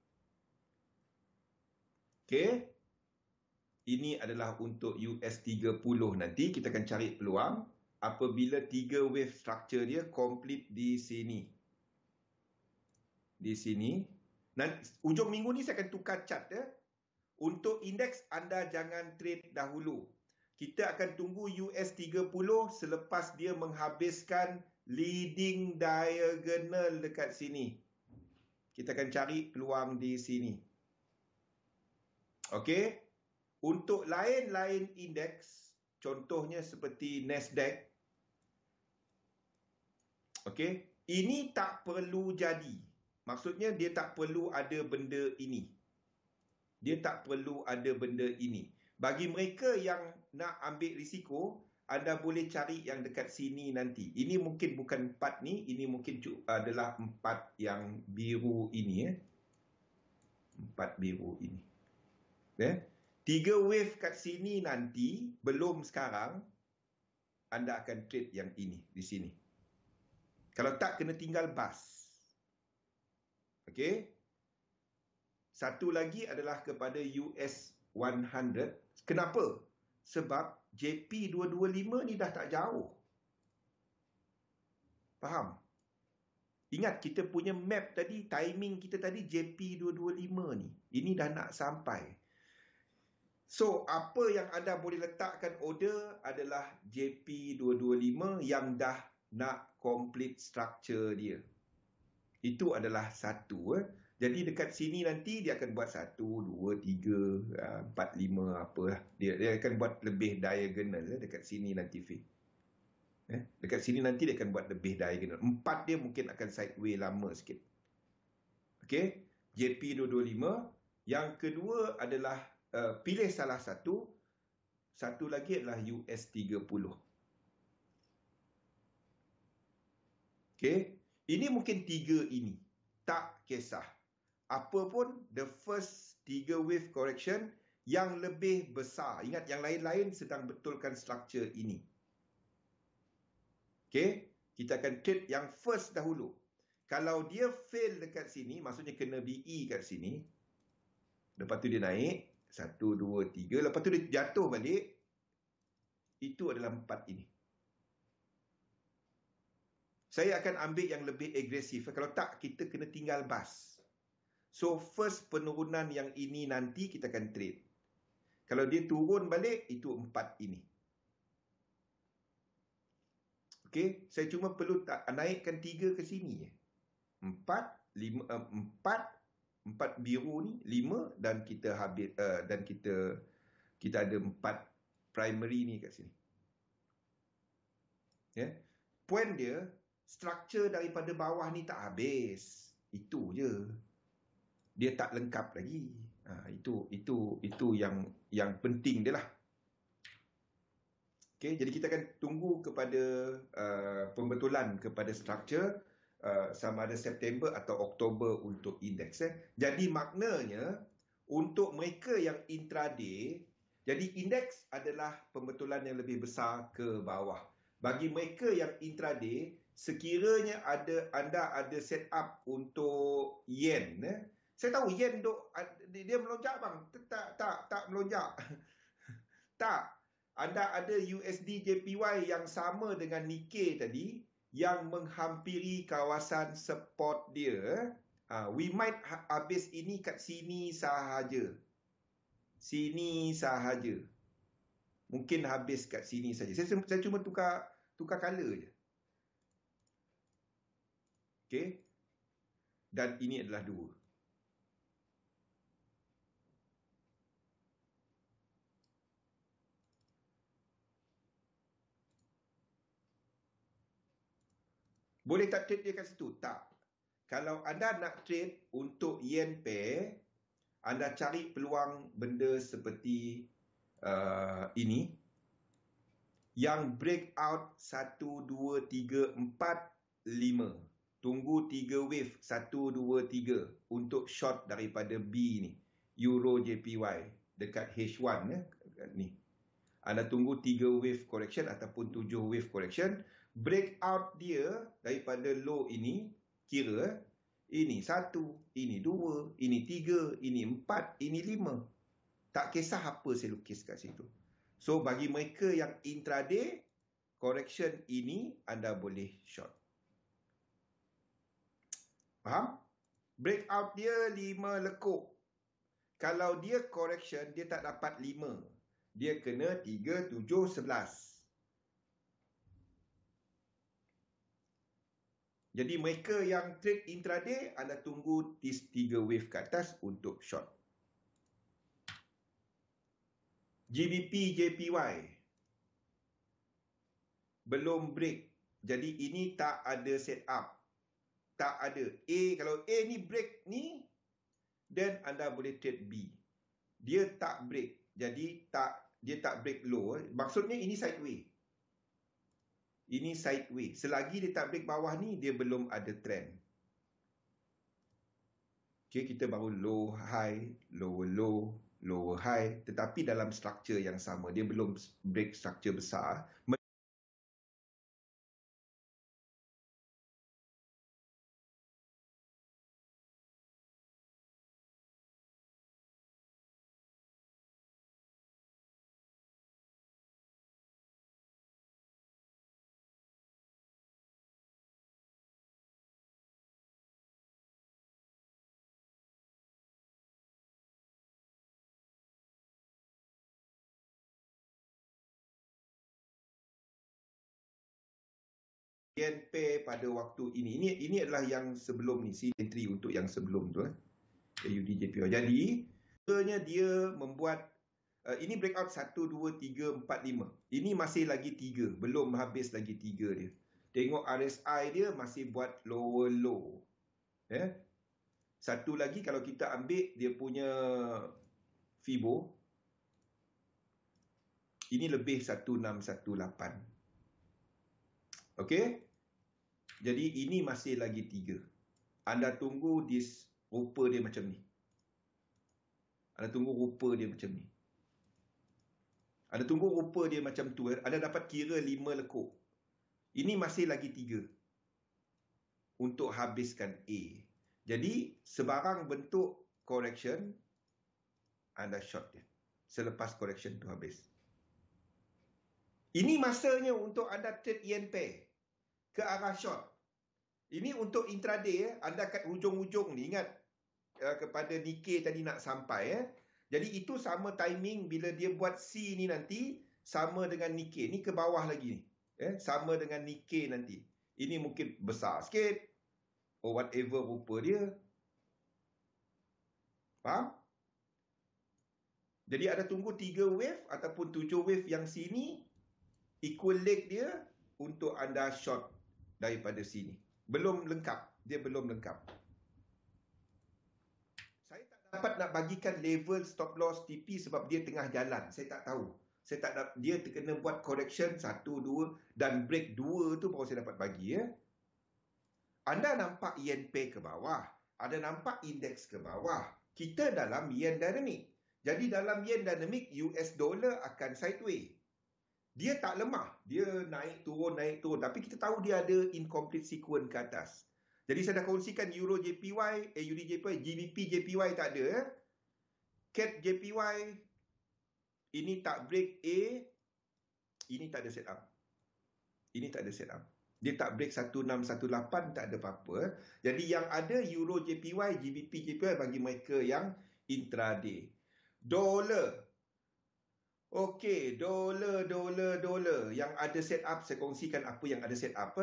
Okay. Ini adalah untuk US 30 nanti. Kita akan cari peluang apabila 3 wave structure dia complete di sini. Di sini. Nanti, ujung minggu ni saya akan tukar chart ya. Untuk indeks, anda jangan trade dahulu. Kita akan tunggu US 30 selepas dia menghabiskan leading diagonal dekat sini. Kita akan cari peluang di sini. Okey. Untuk lain-lain indeks, contohnya seperti Nasdaq. Okey. Ini tak perlu jadi. Maksudnya dia tak perlu ada benda ini. Dia tak perlu ada benda ini. Bagi mereka yang nak ambil risiko, anda boleh cari yang dekat sini nanti. Ini mungkin bukan 4 ni, ini mungkin adalah 4 yang biru ini. 4 biru ini. 3 wave kat sini nanti, belum sekarang, anda akan trade yang ini, di sini. Kalau tak, kena tinggal bus. Okey. Satu lagi adalah kepada US 100. Kenapa? Sebab JP 225 ni dah tak jauh. Faham? Ingat kita punya map tadi, timing kita tadi JP 225 ni. Ini dah nak sampai. So, apa yang anda boleh letakkan order adalah JP 225 yang dah nak complete structure dia. Itu adalah satu. Jadi dekat sini nanti dia akan buat 1, 2, 3, 4, 5 apalah. Dia akan buat lebih diagonal dekat sini nanti Fi. Dekat sini nanti dia akan buat lebih diagonal. 4 dia mungkin akan sideway lama sikit. Okey. JP 225. Yang kedua adalah pilih salah satu. Satu lagi adalah US 30. Okey. Ini mungkin 3 ini. Tak kisah. Apa pun, the first 3 wave correction yang lebih besar. Ingat, yang lain-lain sedang betulkan structure ini. Okey, kita akan trade yang first dahulu. Kalau dia fail dekat sini, maksudnya kena BE kat sini. Lepas tu dia naik. 1, 2, 3. Lepas tu dia jatuh balik. Itu adalah 4 ini. saya akan ambil yang lebih agresif. Kalau tak, kita kena tinggal bas. So, first penurunan yang ini nanti kita akan trade. Kalau dia turun balik, itu 4 ini. Okey, saya cuma perlu naikkan 3 ke sini. 4, 5, 4 biru ni, 5 dan kita habis dan kita ada 4 primary ni kat sini. Ya. Point dia, struktur daripada bawah ni tak habis. Itu je. Dia tak lengkap lagi. Itu yang penting dia lah. Okay, jadi kita akan tunggu kepada pembetulan kepada struktur sama ada September atau Oktober untuk indeks. Jadi maknanya untuk mereka yang intraday, jadi indeks adalah pembetulan yang lebih besar ke bawah. Bagi mereka yang intraday, sekiranya anda ada set up untuk yen, saya tahu yen dia melonjak bang. Tak melonjak. Tak. Anda ada USD JPY yang sama dengan Nikkei tadi yang menghampiri kawasan support dia. We might habis ini kat sini sahaja. Sini sahaja. Mungkin habis kat sini saja. Saya cuma tukar color je. Okey. Dan ini adalah 2. Boleh tak trade dia kat situ? Tak. Kalau anda nak trade untuk yen pair, anda cari peluang benda seperti ini. Yang breakout 1, 2, 3, 4, 5. Tunggu 3 wave 1, 2, 3 untuk short daripada B ni. Euro JPY dekat H1 ni. Anda tunggu 3 wave correction ataupun 7 wave correction. Breakout dia daripada low ini, kira ini 1, ini 2, ini 3, ini 4, ini 5. Tak kisah apa saya lukis kat situ. So bagi mereka yang intraday, correction ini anda boleh short. Faham? Breakout dia 5 lekuk. Kalau dia correction, dia tak dapat 5. Dia kena 3, 7, 11. Jadi mereka yang trade intraday, anda tunggu 3 wave ke atas untuk short. GBP JPY belum break. Jadi ini tak ada set up. Tak ada. Kalau A ni break ni, then anda boleh trade B. Dia tak break. Jadi dia tak break low. Maksudnya ini sideways. Ini sideways. Selagi dia tak break bawah ni, dia belum ada trend. Okay, kita baru low high, lower low, lower high. Tetapi dalam struktur yang sama. Dia belum break struktur besar. Yen pair pada waktu ini. Ini adalah yang sebelum ni. Entry untuk yang sebelum tu. AUD JPY. Jadi, sebenarnya dia membuat ini breakout 1, 2, 3, 4, 5. Ini masih lagi 3. Belum habis lagi 3 dia. Tengok RSI dia masih buat lower low. Satu lagi kalau kita ambil dia punya Fibo. Ini lebih 1618. Okey. Jadi ini masih lagi 3. Anda tunggu rupa dia macam ni. Anda tunggu rupa dia macam ni. Anda tunggu rupa dia macam tu. Anda dapat kira 5 lekuk. Ini masih lagi 3. Untuk habiskan A. Jadi sebarang bentuk correction, anda short dia. Selepas correction tu habis. Ini masanya untuk anda trade yen pair ke arah short. Ini untuk intraday. Anda kat hujung-hujung ni, ingat kepada Nikkei tadi nak sampai. Jadi itu sama timing bila dia buat C ni nanti, sama dengan Nikkei. Ni ke bawah lagi ni. Sama dengan Nikkei nanti. Ini mungkin besar sikit. Or whatever rupa dia. Faham? Jadi ada tunggu 3 wave ataupun 7 wave yang sini. Equal leg dia untuk anda short daripada sini. Belum lengkap. Dia belum lengkap. Saya tak dapat nak bagikan level stop loss TP sebab dia tengah jalan. Saya tak tahu. Saya tak dapat, dia kena buat correction 1, 2 dan break 2 tu baru saya dapat bagi. Anda nampak yen pair ke bawah. Ada nampak indeks ke bawah. Kita dalam yen dynamic. Jadi dalam yen dynamic, US dollar akan sideways. Dia tak lemah. Dia naik turun. Tapi kita tahu dia ada incomplete sequence ke atas. Jadi saya dah kongsikan Euro JPY, GBP JPY tak ada. CAD JPY, ini tak break A. Ini tak ada setup. Ini tak ada setup. Dia tak break 1618, tak ada apa-apa. Jadi yang ada Euro JPY, GBP JPY bagi mereka yang intraday. Dolar. Okey, dolar. Yang ada setup, saya kongsikan apa yang ada setup.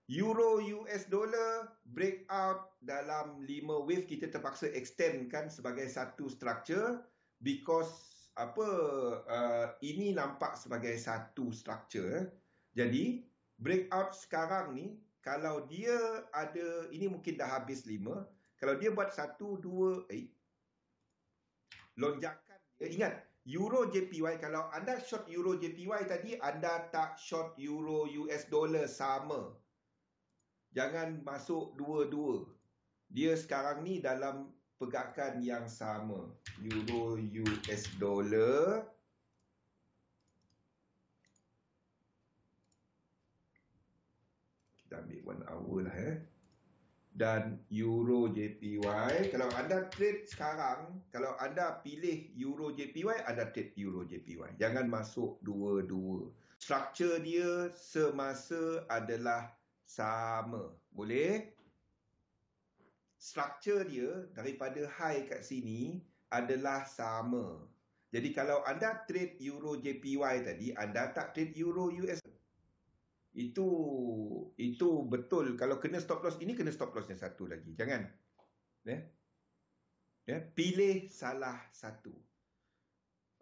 Euro US dollar breakout dalam 5 wave, kita terpaksa extendkan sebagai satu structure because ini nampak sebagai satu structure. Jadi breakout sekarang ni, kalau dia ada, ini mungkin dah habis 5, kalau dia buat 1, 2, lonjakan dia, ingat Euro JPY, kalau anda short Euro JPY tadi, anda tak short Euro US dollar sama. Jangan masuk dua-dua. Dia sekarang ni dalam pergerakan yang sama. Euro US dollar. Kita ambil 1 hour lah Dan Euro JPY. Kalau anda trade sekarang, kalau anda pilih Euro JPY, anda trade Euro JPY. Jangan masuk dua-dua. Struktur dia semasa adalah sama. Boleh? Struktur dia daripada high kat sini adalah sama. Jadi kalau anda trade Euro JPY tadi, anda tak trade Euro US. Itu betul. Kalau kena stop loss, ini kena stop loss yang satu lagi. Jangan. Pilih salah satu.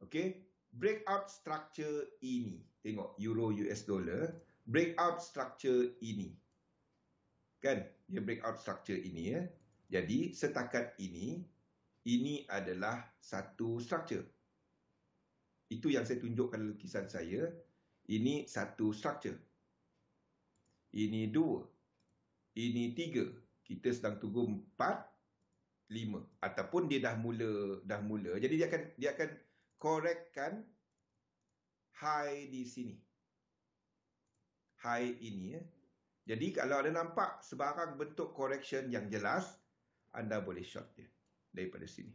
Okey. Breakout structure ini. Tengok Euro US dollar. Breakout structure ini. Kan? Dia breakout structure ini. Jadi setakat ini adalah satu structure. Itu yang saya tunjukkan lukisan saya. Ini satu structure. Ini 2. Ini 3. Kita sedang tunggu 4, 5. Ataupun dia dah mula. Jadi dia akan korekkan high di sini. High ini. Jadi kalau ada nampak sebarang bentuk correction yang jelas, anda boleh short dia daripada sini.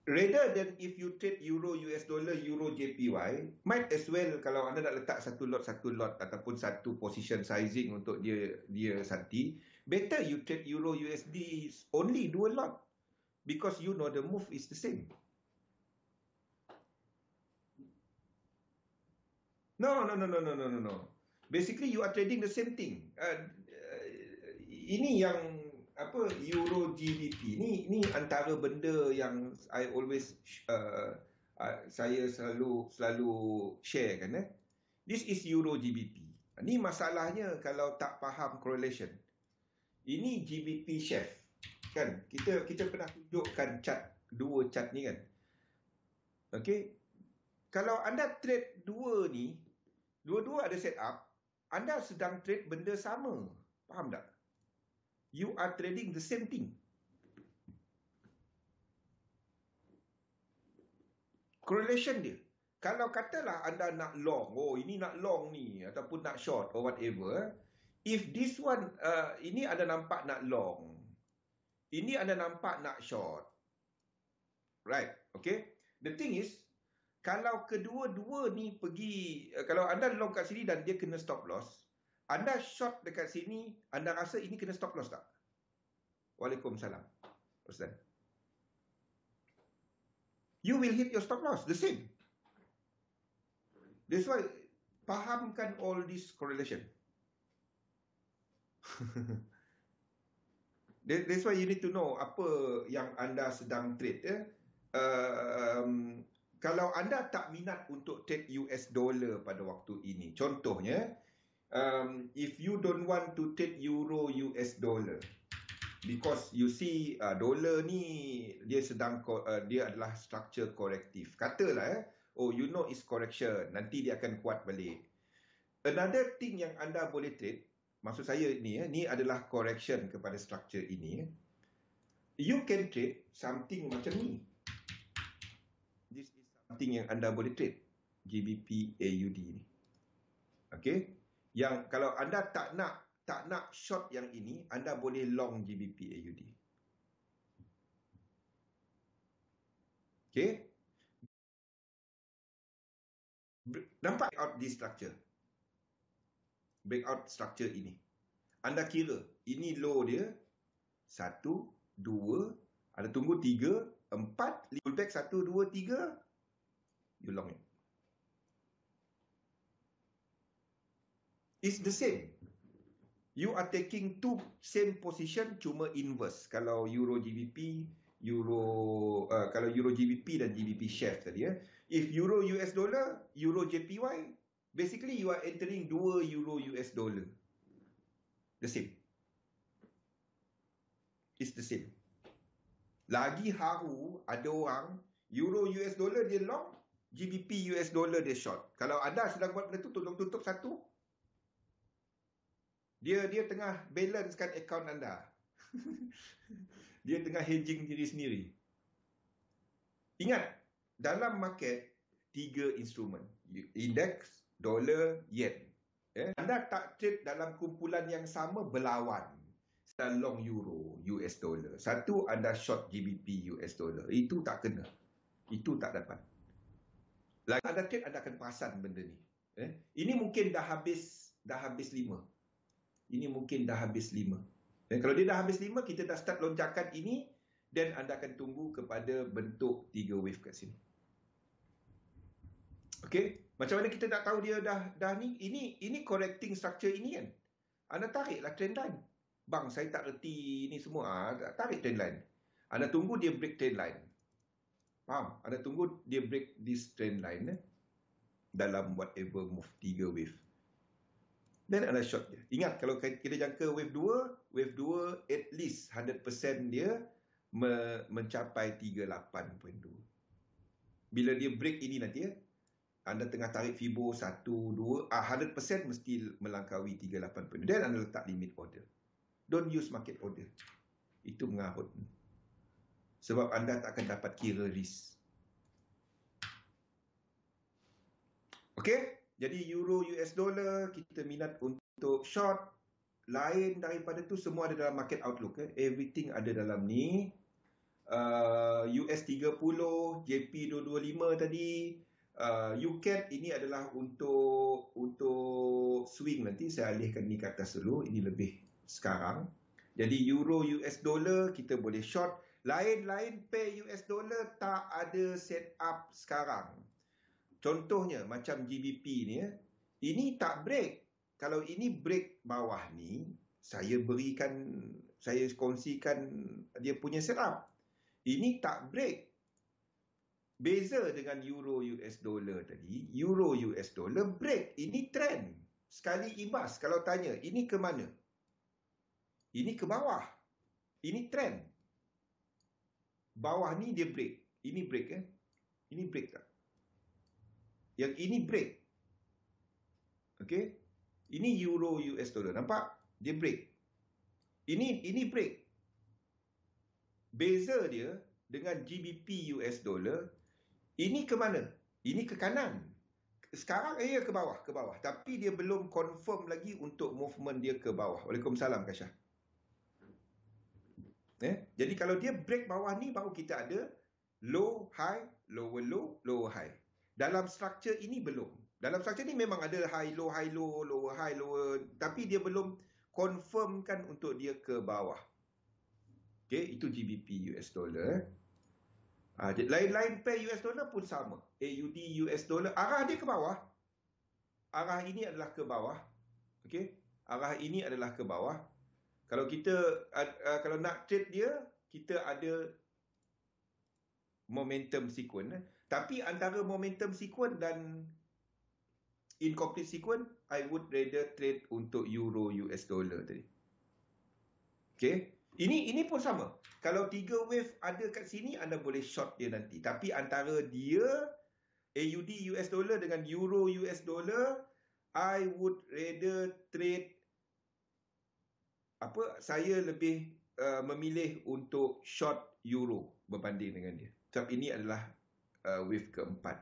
Rather than if you trade Euro US dollar, Euro JPY, might as well kalau anda nak letak satu lot ataupun satu position sizing untuk dia santi, better you trade Euro USD only 2 lot because you know the move is the same. No. Basically you are trading the same thing. Ini yang Euro GBP ni antara benda yang I always saya selalu share kan. This is Euro GBP. Ni masalahnya kalau tak faham correlation. Ini GBP chef kan. Kita pernah tunjukkan dua chart ni kan. Okey. Kalau anda trade dua-dua ada setup, anda sedang trade benda sama. Faham tak? You are trading the same thing. Correlation dia. Kalau katalah anda nak long, ini nak long ni, ataupun nak short or whatever. If this one, ini anda nampak nak long. Ini anda nampak nak short. Right, okay. The thing is, Kalau kedua-dua ni pergi, kalau anda long kat sini dan dia kena stop loss, anda short dekat sini, anda rasa ini kena stop loss tak? Waalaikumsalam, Ustaz. You will hit your stop loss, the same. That's why, fahamkan all this correlation. That's why you need to know apa yang anda sedang trade. Kalau anda tak minat untuk trade US dollar pada waktu ini, contohnya, if you don't want to trade euro US dollar, because you see dollar ni dia sedang dia adalah structure korektif. Katalah oh you know it's correction, nanti dia akan kuat balik. Another thing yang anda boleh trade, maksud saya ni adalah correction kepada structure ini. You can trade something macam ni. This is something yang anda boleh trade, GBP AUD ni. Okay? Yang kalau anda tak nak short yang ini, anda boleh long GBP AUD. Okay? Nampak out this structure? Breakout structure ini. Anda kira, ini low dia, 1, 2, anda tunggu 3, 4, pullback 1, 2, 3, you long it. It's the same. You are taking two same position, cuma inverse. Kalau Euro GBP, kalau Euro GBP dan GBP share tadi ya. If Euro US dollar, Euro JPY, basically you are entering 2 Euro US dollar. The same. It's the same. Lagi haru ada orang Euro US dollar dia long, GBP US dollar dia short. Kalau anda sedang buat benda tu, tolong tutup satu. Dia tengah balancekan akaun anda. Dia tengah hedging diri sendiri. Ingat, dalam market 3 instrumen. Index, dolar, yen. Anda tak trade dalam kumpulan yang sama berlawan. Anda long euro, US dollar. Satu, anda short GBP, US dollar. Itu tak kena. Itu tak dapat. Lagi anda trade, anda akan perasan benda ni. Ini mungkin dah habis 5. Ini mungkin dah habis 5. Kalau dia dah habis 5, kita dah start lonjakan ini, dan anda akan tunggu kepada bentuk 3 wave kat sini. Okey, macam mana kita nak tahu dia dah ni? Ini correcting structure ini kan. Anda tariklah trend line. Bang, saya tak reti ni semua. Tarik trend line. Anda tunggu dia break trend line. Faham? Anda tunggu dia break this trend line dalam whatever move 3 wave. Dan anda short dia. Ingat, kalau kita jangka wave 2 at least 100% dia mencapai 38.2. Bila dia break ini nanti anda tengah tarik Fibo 1, 2, 100% mesti melangkaui 38.2. Dan anda letak limit order. Don't use market order. Itu mengarut. Sebab anda tak akan dapat kira risk. Okey? Jadi euro US dollar kita minat untuk short. Lain daripada tu semua ada dalam market outlook. Everything ada dalam ni. US 30, JP 225 tadi. UCAD ini adalah untuk swing nanti. Saya alihkan ni ke atas dulu. Ini lebih sekarang. Jadi euro US dollar kita boleh short. Lain-lain pair US dollar tak ada set up sekarang. Contohnya macam GBP ni ini tak break. Kalau ini break bawah ni, saya kongsikan dia punya setup. Ini tak break. Beza dengan euro US dollar tadi, euro US dollar break. Ini trend. Sekali imbas kalau tanya, ini ke mana? Ini ke bawah. Ini trend. Bawah ni dia break. Ini break Ini break tak? Yang ini break. Okey? Ini euro US dollar. Nampak? Dia break. Ini break. Beza dia dengan GBP US dollar, ini ke mana? Ini ke kanan. Sekarang ia ke bawah. Tapi dia belum confirm lagi untuk movement dia ke bawah. Waalaikumsalam, Kasyah. Jadi kalau dia break bawah ni, baru kita ada low, high, lower low, lower high. Dalam struktur ini belum. Dalam struktur ini memang ada high low, lower high, lower, tapi dia belum confirmkan untuk dia ke bawah. Okey, itu GBP US dollar. Lain-lain pair US dollar pun sama. AUD US dollar, arah dia ke bawah. Arah ini adalah ke bawah. Okey, arah ini adalah ke bawah. Kalau kita kalau nak trade dia, kita ada momentum sequence. Tapi antara momentum sequence dan incomplete sequence, I would rather trade untuk euro US dollar tadi. Okey, ini pun sama. Kalau 3 wave ada kat sini, anda boleh short dia nanti. Tapi antara dia AUD US dollar dengan euro US dollar, I would rather trade saya lebih memilih untuk short euro berbanding dengan dia. Sebab ini adalah wave keempat.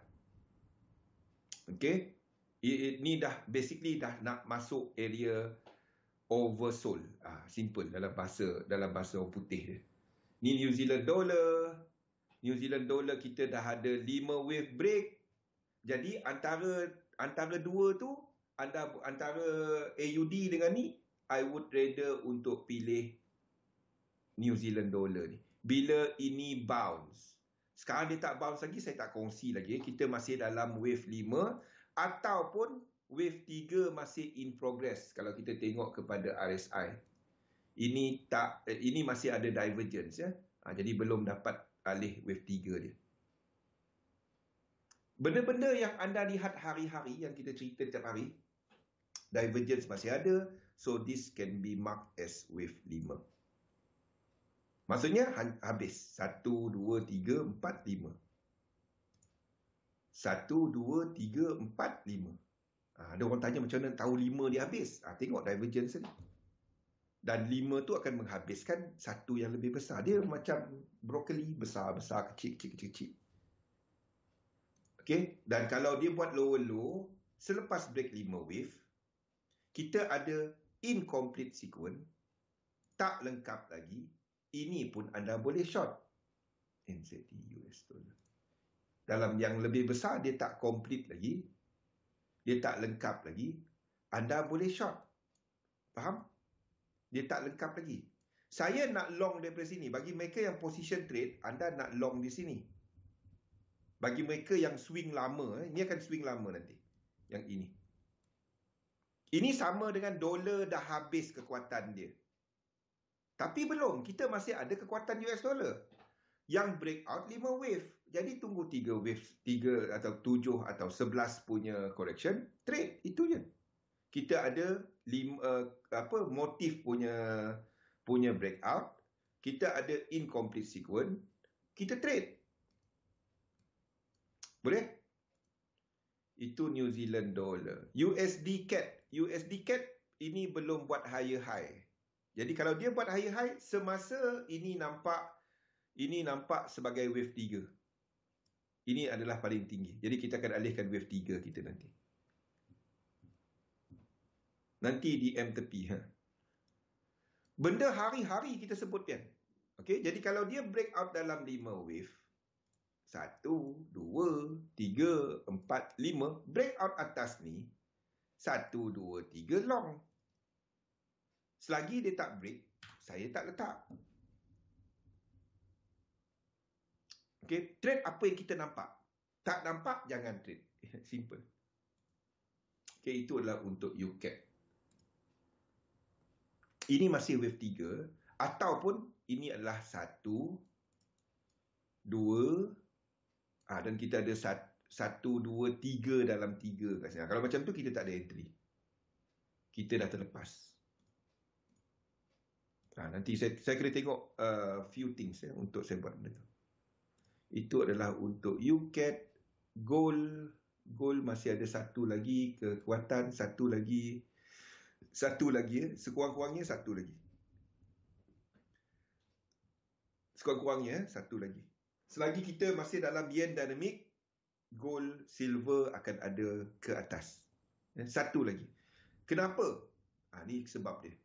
Okey. Ini dah basically dah nak masuk area oversold. Simple dalam bahasa orang putih dia. Ni New Zealand dollar. New Zealand dollar kita dah ada 5 wave break. Jadi antara dua tu, antara AUD dengan ni, I would rather untuk pilih New Zealand dollar ni. Bila ini bounce. Sekarang dia tak bounce lagi, saya tak kongsi lagi. Kita masih dalam wave 5 ataupun wave 3 masih in progress kalau kita tengok kepada RSI. Ini masih ada divergence ya. Jadi belum dapat alih wave 3 dia. Benda-benda yang anda lihat hari-hari yang kita cerita setiap hari, divergence masih ada. So this can be marked as wave 5. Maksudnya habis. 1, 2, 3, 4, 5. 1, 2, 3, 4, 5. Ada orang tanya macam mana tahu 5 dia habis. Tengok divergence ni. Dan 5 tu akan menghabiskan satu yang lebih besar. Dia macam brokoli, besar-besar, kecil-kecil. Okey. Dan kalau dia buat lower low, selepas break 5 wave, kita ada incomplete sequence, tak lengkap lagi. Ini pun anda boleh short NZD US dollar. Dalam yang lebih besar, dia tak complete lagi, dia tak lengkap lagi, anda boleh short. Faham? Dia tak lengkap lagi. Saya nak long daripada sini. Bagi mereka yang position trade, anda nak long di sini. Bagi mereka yang swing lama, ini akan swing lama nanti. Yang ini. Ini sama dengan dolar dah habis kekuatan dia. Tapi belum. Kita masih ada kekuatan US dollar. Yang breakout 5 wave. Jadi tunggu 3 wave, 3 atau 7 atau 11 punya correction, trade. Itu je. Kita ada motif punya breakout. Kita ada incomplete sequence. Kita trade. Boleh? Itu New Zealand dollar. USD CAD. USD CAD ini belum buat higher high. Jadi kalau dia buat higher high, semasa ini nampak sebagai wave 3. Ini adalah paling tinggi. Jadi kita akan alihkan wave 3 kita nanti. Nanti di M tepi. Benda hari-hari kita sebutkan. Okey, jadi kalau dia breakout dalam 5 wave, 1, 2, 3, 4, 5, breakout atas ni, 1, 2, 3 long. Selagi dia tak break, saya tak letak. Okey, trade apa yang kita nampak. Tak nampak, jangan trade. Simple. Okey, itu adalah untuk UCAD. Ini masih wave 3 ataupun ini adalah 1, 2 dan kita ada 1, 2, 3 dalam 3 kat sini. Kalau macam tu kita tak ada entry. Kita dah terlepas. Nanti saya kena tengok few things untuk saya buat benda tu. Itu adalah untuk UCAD, gold. Gold masih ada satu lagi kekuatan, satu lagi sekurang-kurangnya satu lagi. Sekurang-kurangnya satu lagi. Selagi kita masih dalam yen dynamic, gold, silver akan ada ke atas. Satu lagi. Kenapa? Ni sebab dia.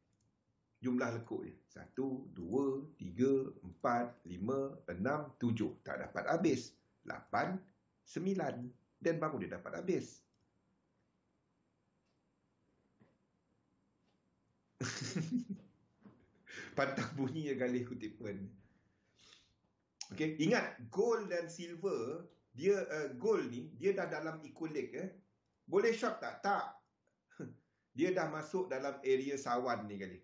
Jumlah lekuk dia. 1, 2, 3, 4, 5, 6, 7. Tak dapat habis. 8, 9. Dan baru dia dapat habis. Pantang bunyi ya galih kutipan. Okey, ingat gold dan silver, dia gold ni dia dah dalam equilibrium. Boleh short tak? Tak. Dia dah masuk dalam area sawan ni kali.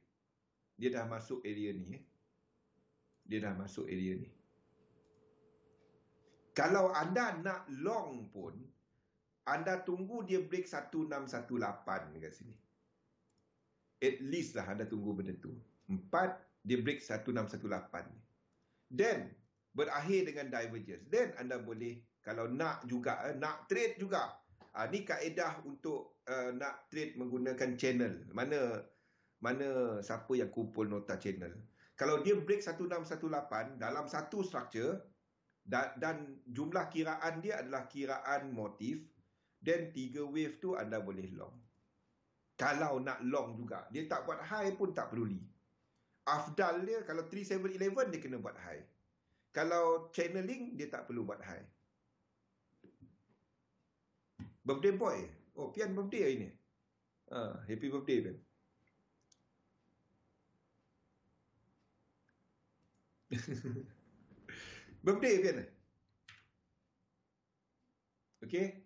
Dia dah masuk area ni. Dia dah masuk area ni. Kalau anda nak long pun, anda tunggu dia break 1618 kat sini. At least lah anda tunggu benda tu. 4, dia break 1618. Then, berakhir dengan divergence. Then, anda boleh, kalau nak juga, nak trade juga. Ni kaedah untuk nak trade menggunakan channel. Mana siapa yang kumpul nota channel. Kalau dia break 1618 dalam satu structure, dan jumlah kiraan dia adalah kiraan motif, then 3 wave tu anda boleh long. Kalau nak long juga, dia tak buat high pun tak peduli. Afdal dia kalau 3711 dia kena buat high. Kalau channeling dia tak perlu buat high. Birthday boy. Oh, Pian birthday hari ni. Happy birthday, Pian. Birthday, Pian. Okey.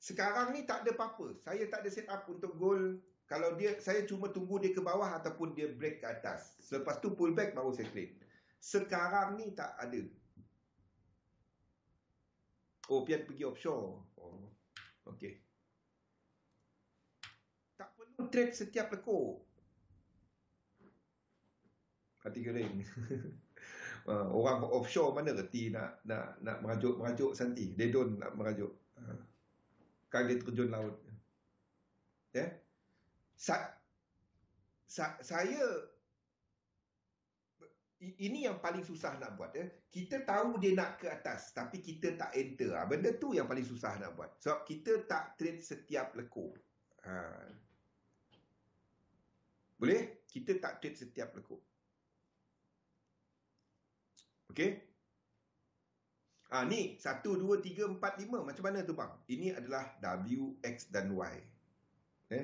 Sekarang ni tak ada apa-apa. Saya tak ada set up untuk gold. Kalau dia, saya cuma tunggu dia ke bawah ataupun dia break ke atas. Selepas tu pull back baru saya trade. Sekarang ni tak ada. Oh, Pian pergi offshore. Oh, okey. Tak perlu trade setiap lekuk. Hati kering. Orang offshore mana reti nak merajuk Santi. They don't nak merajuk. Kan dia terjun laut. Ya. Saya ini yang paling susah nak buat ya. Kita tahu dia nak ke atas tapi kita tak enter. Benda tu yang paling susah nak buat. Sebab kita tak trade setiap lekuk. Boleh? Kita tak trade setiap lekuk. Okey? Ni 1, 2, 3, 4, 5. Macam mana tu bang? Ini adalah W, X dan Y.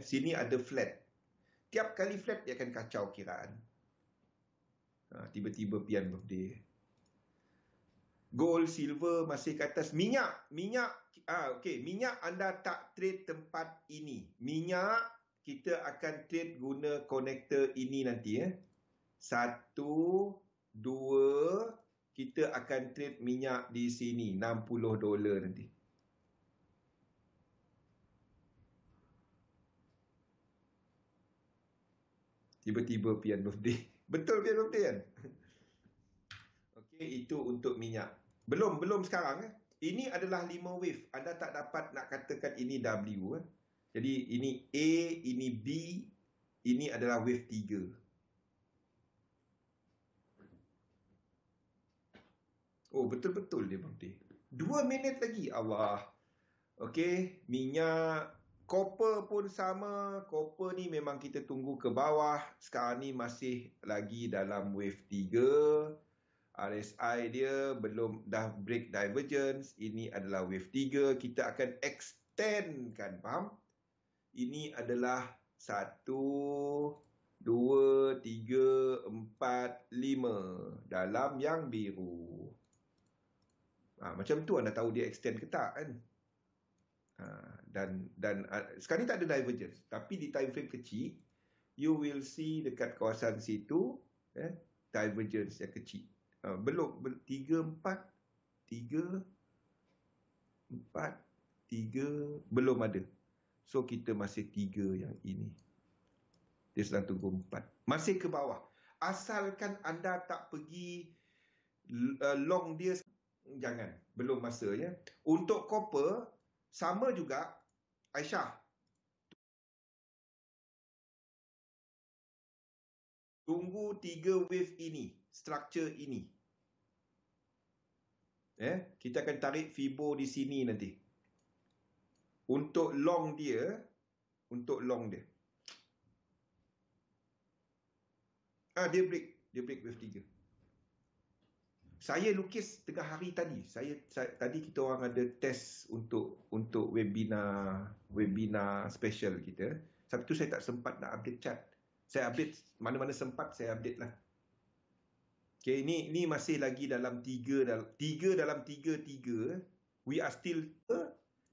Sini ada flat. Tiap kali flat dia akan kacau kiraan. Tiba-tiba Pian birthday. Gold, silver masih ke atas. Minyak. Okey. Minyak anda tak trade tempat ini. Minyak kita akan trade guna connector ini nanti. 1, 2, kita akan trade minyak di sini. $60 nanti. Tiba-tiba Pian birthday. Betul Pian birthday kan? Okey, itu untuk minyak. Belum sekarang. Ini adalah 5 wave. Anda tak dapat nak katakan ini W. Jadi ini A, ini B, ini adalah wave 3. Oh, betul-betul dia birthday. 2 minit lagi. Allah. Okey, minyak. Copper pun sama. Copper ni memang kita tunggu ke bawah. Sekarang ni masih lagi dalam wave 3. RSI dia belum dah break divergence. Ini adalah wave 3. Kita akan extendkan. Faham? Ini adalah 1, 2, 3, 4, 5. Dalam yang biru. Macam tu anda tahu dia extend ke tak kan? Dan sekarang ni tak ada divergence. Tapi di time frame kecil, you will see dekat kawasan situ divergence yang kecil. Belum 3, 4, 3, 4, 3 belum ada. So kita masih 3 yang ini. Dia sedang tunggu 4. Masih ke bawah. Asalkan anda tak pergi long dia, jangan. Belum masanya. Untuk copper sama juga. Aisyah, tunggu 3 wave ini, structure ini. Kita akan tarik Fibo di sini nanti. Untuk long dia, dia break wave 3. Saya lukis tengah hari tadi. Tadi kita orang ada test untuk webinar special kita. Sebab tu saya tak sempat nak update chat. Saya update mana-mana sempat saya update lah. Okay, ini masih lagi dalam 3 dalam 3. We are still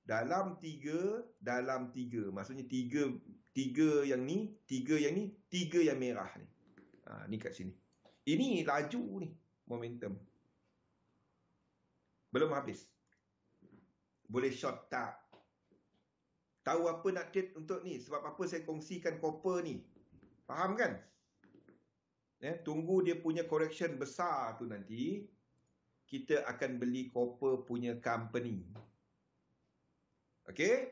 dalam 3 dalam 3. Maksudnya 3 yang ni, 3 yang ni, 3 yang merah ni. Ni kat sini. Ini laju ni momentum. Belum habis. Boleh short tak? Tahu apa nak trade untuk ni? Sebab apa saya kongsikan copper ni? Faham kan? Tunggu dia punya correction besar tu nanti. Kita akan beli copper punya company. Okey?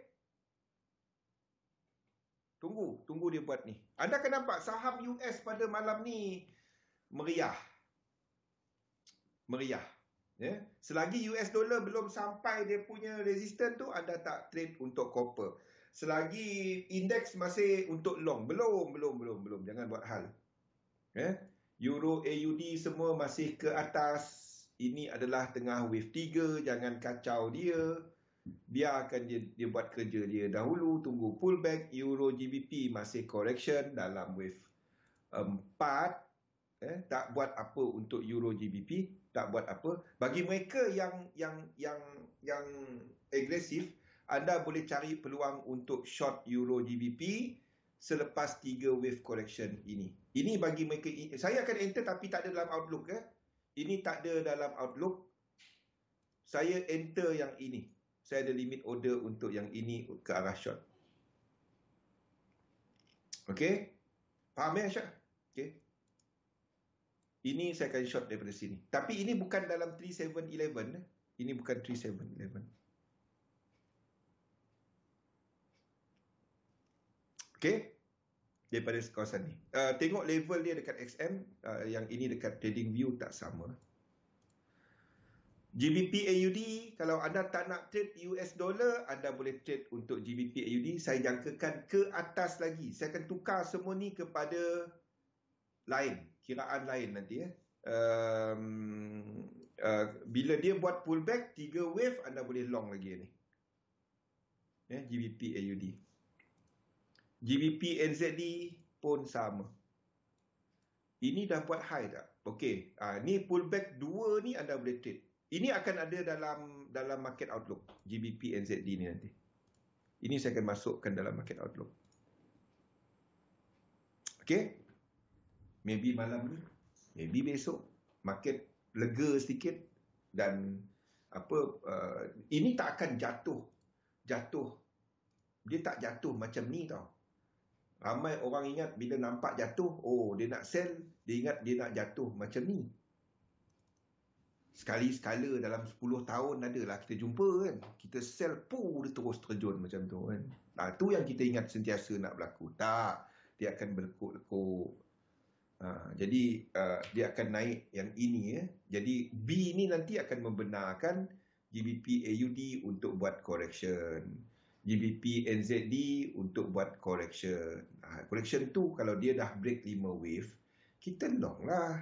Tunggu dia buat ni. Anda akan nampak saham US pada malam ni meriah. Selagi US dollar belum sampai dia punya resistance tu, anda tak trade untuk copper. Selagi indeks masih untuk long, belum. Jangan buat hal. Euro, AUD semua masih ke atas. Ini adalah tengah wave 3. Jangan kacau dia. Biarkan dia buat kerja dia dahulu. Tunggu pullback. Euro, GBP masih correction dalam wave 4. Tak buat apa untuk Euro, GBP. Tak buat apa. Bagi mereka yang agresif, anda boleh cari peluang untuk short Euro, GBP selepas 3 wave correction ini. Ini bagi mereka. Saya akan enter tapi tak ada dalam outlook. Ini tak ada dalam outlook. Saya enter yang ini. Saya ada limit order untuk yang ini ke arah short. Okey? Faham Syah? Okey. Ini saya akan short daripada sini. Tapi ini bukan dalam 3711. Ini bukan 3711. Okey? Daripada kawasan ni. Tengok level dia dekat XM. Yang ini dekat Trading View tak sama. GBP AUD, kalau anda tak nak trade US dollar, anda boleh trade untuk GBP AUD. Saya jangkakan ke atas lagi. Saya akan tukar semua ni kepada lain. Kiraan lain nanti. Bila dia buat pullback 3 wave, anda boleh long lagi ni. GBP AUD. GBP NZD pun sama. Ini dah buat high tak? Okey. Ni pullback 2 ni anda boleh trade. Ini akan ada dalam market outlook. GBP NZD ni nanti. Ini saya akan masukkan dalam market outlook. Okey. Maybe malam ni. Maybe besok. Market lega sedikit. Dan ini tak akan jatuh. Dia tak jatuh macam ni tau. Ramai orang ingat bila nampak jatuh, dia nak sell. Dia ingat dia nak jatuh macam ni. Sekali-sekala dalam 10 tahun adalah kita jumpa kan. Kita sell dia terus terjun macam tu kan. Tu yang kita ingat sentiasa nak berlaku. Tak. Dia akan berlekuk-lekuk. Jadi dia akan naik yang ini. Jadi B ni nanti akan membenarkan GBP AUD untuk buat correction. GBP NZD untuk buat correction. Correction tu kalau dia dah break 5 wave, kita long lah.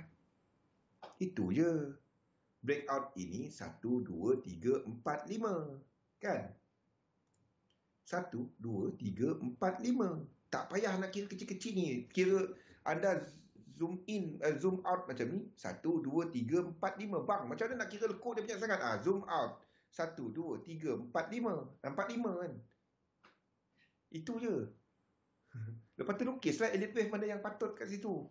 Itu je. Breakout ini 1, 2, 3, 4, 5. Kan? 1, 2, 3, 4, 5. Tak payah nak kira kecil-kecil ni. Kira anda zoom in, zoom out macam ni. 1, 2, 3, 4, 5. Bang, macam mana nak kira lekuk dia banyak sangat? Zoom out. 1, 2, 3, 4, 5. Nampak 5 kan? Itu je. Lepas tu lukislah elite wave mana yang patut kat situ.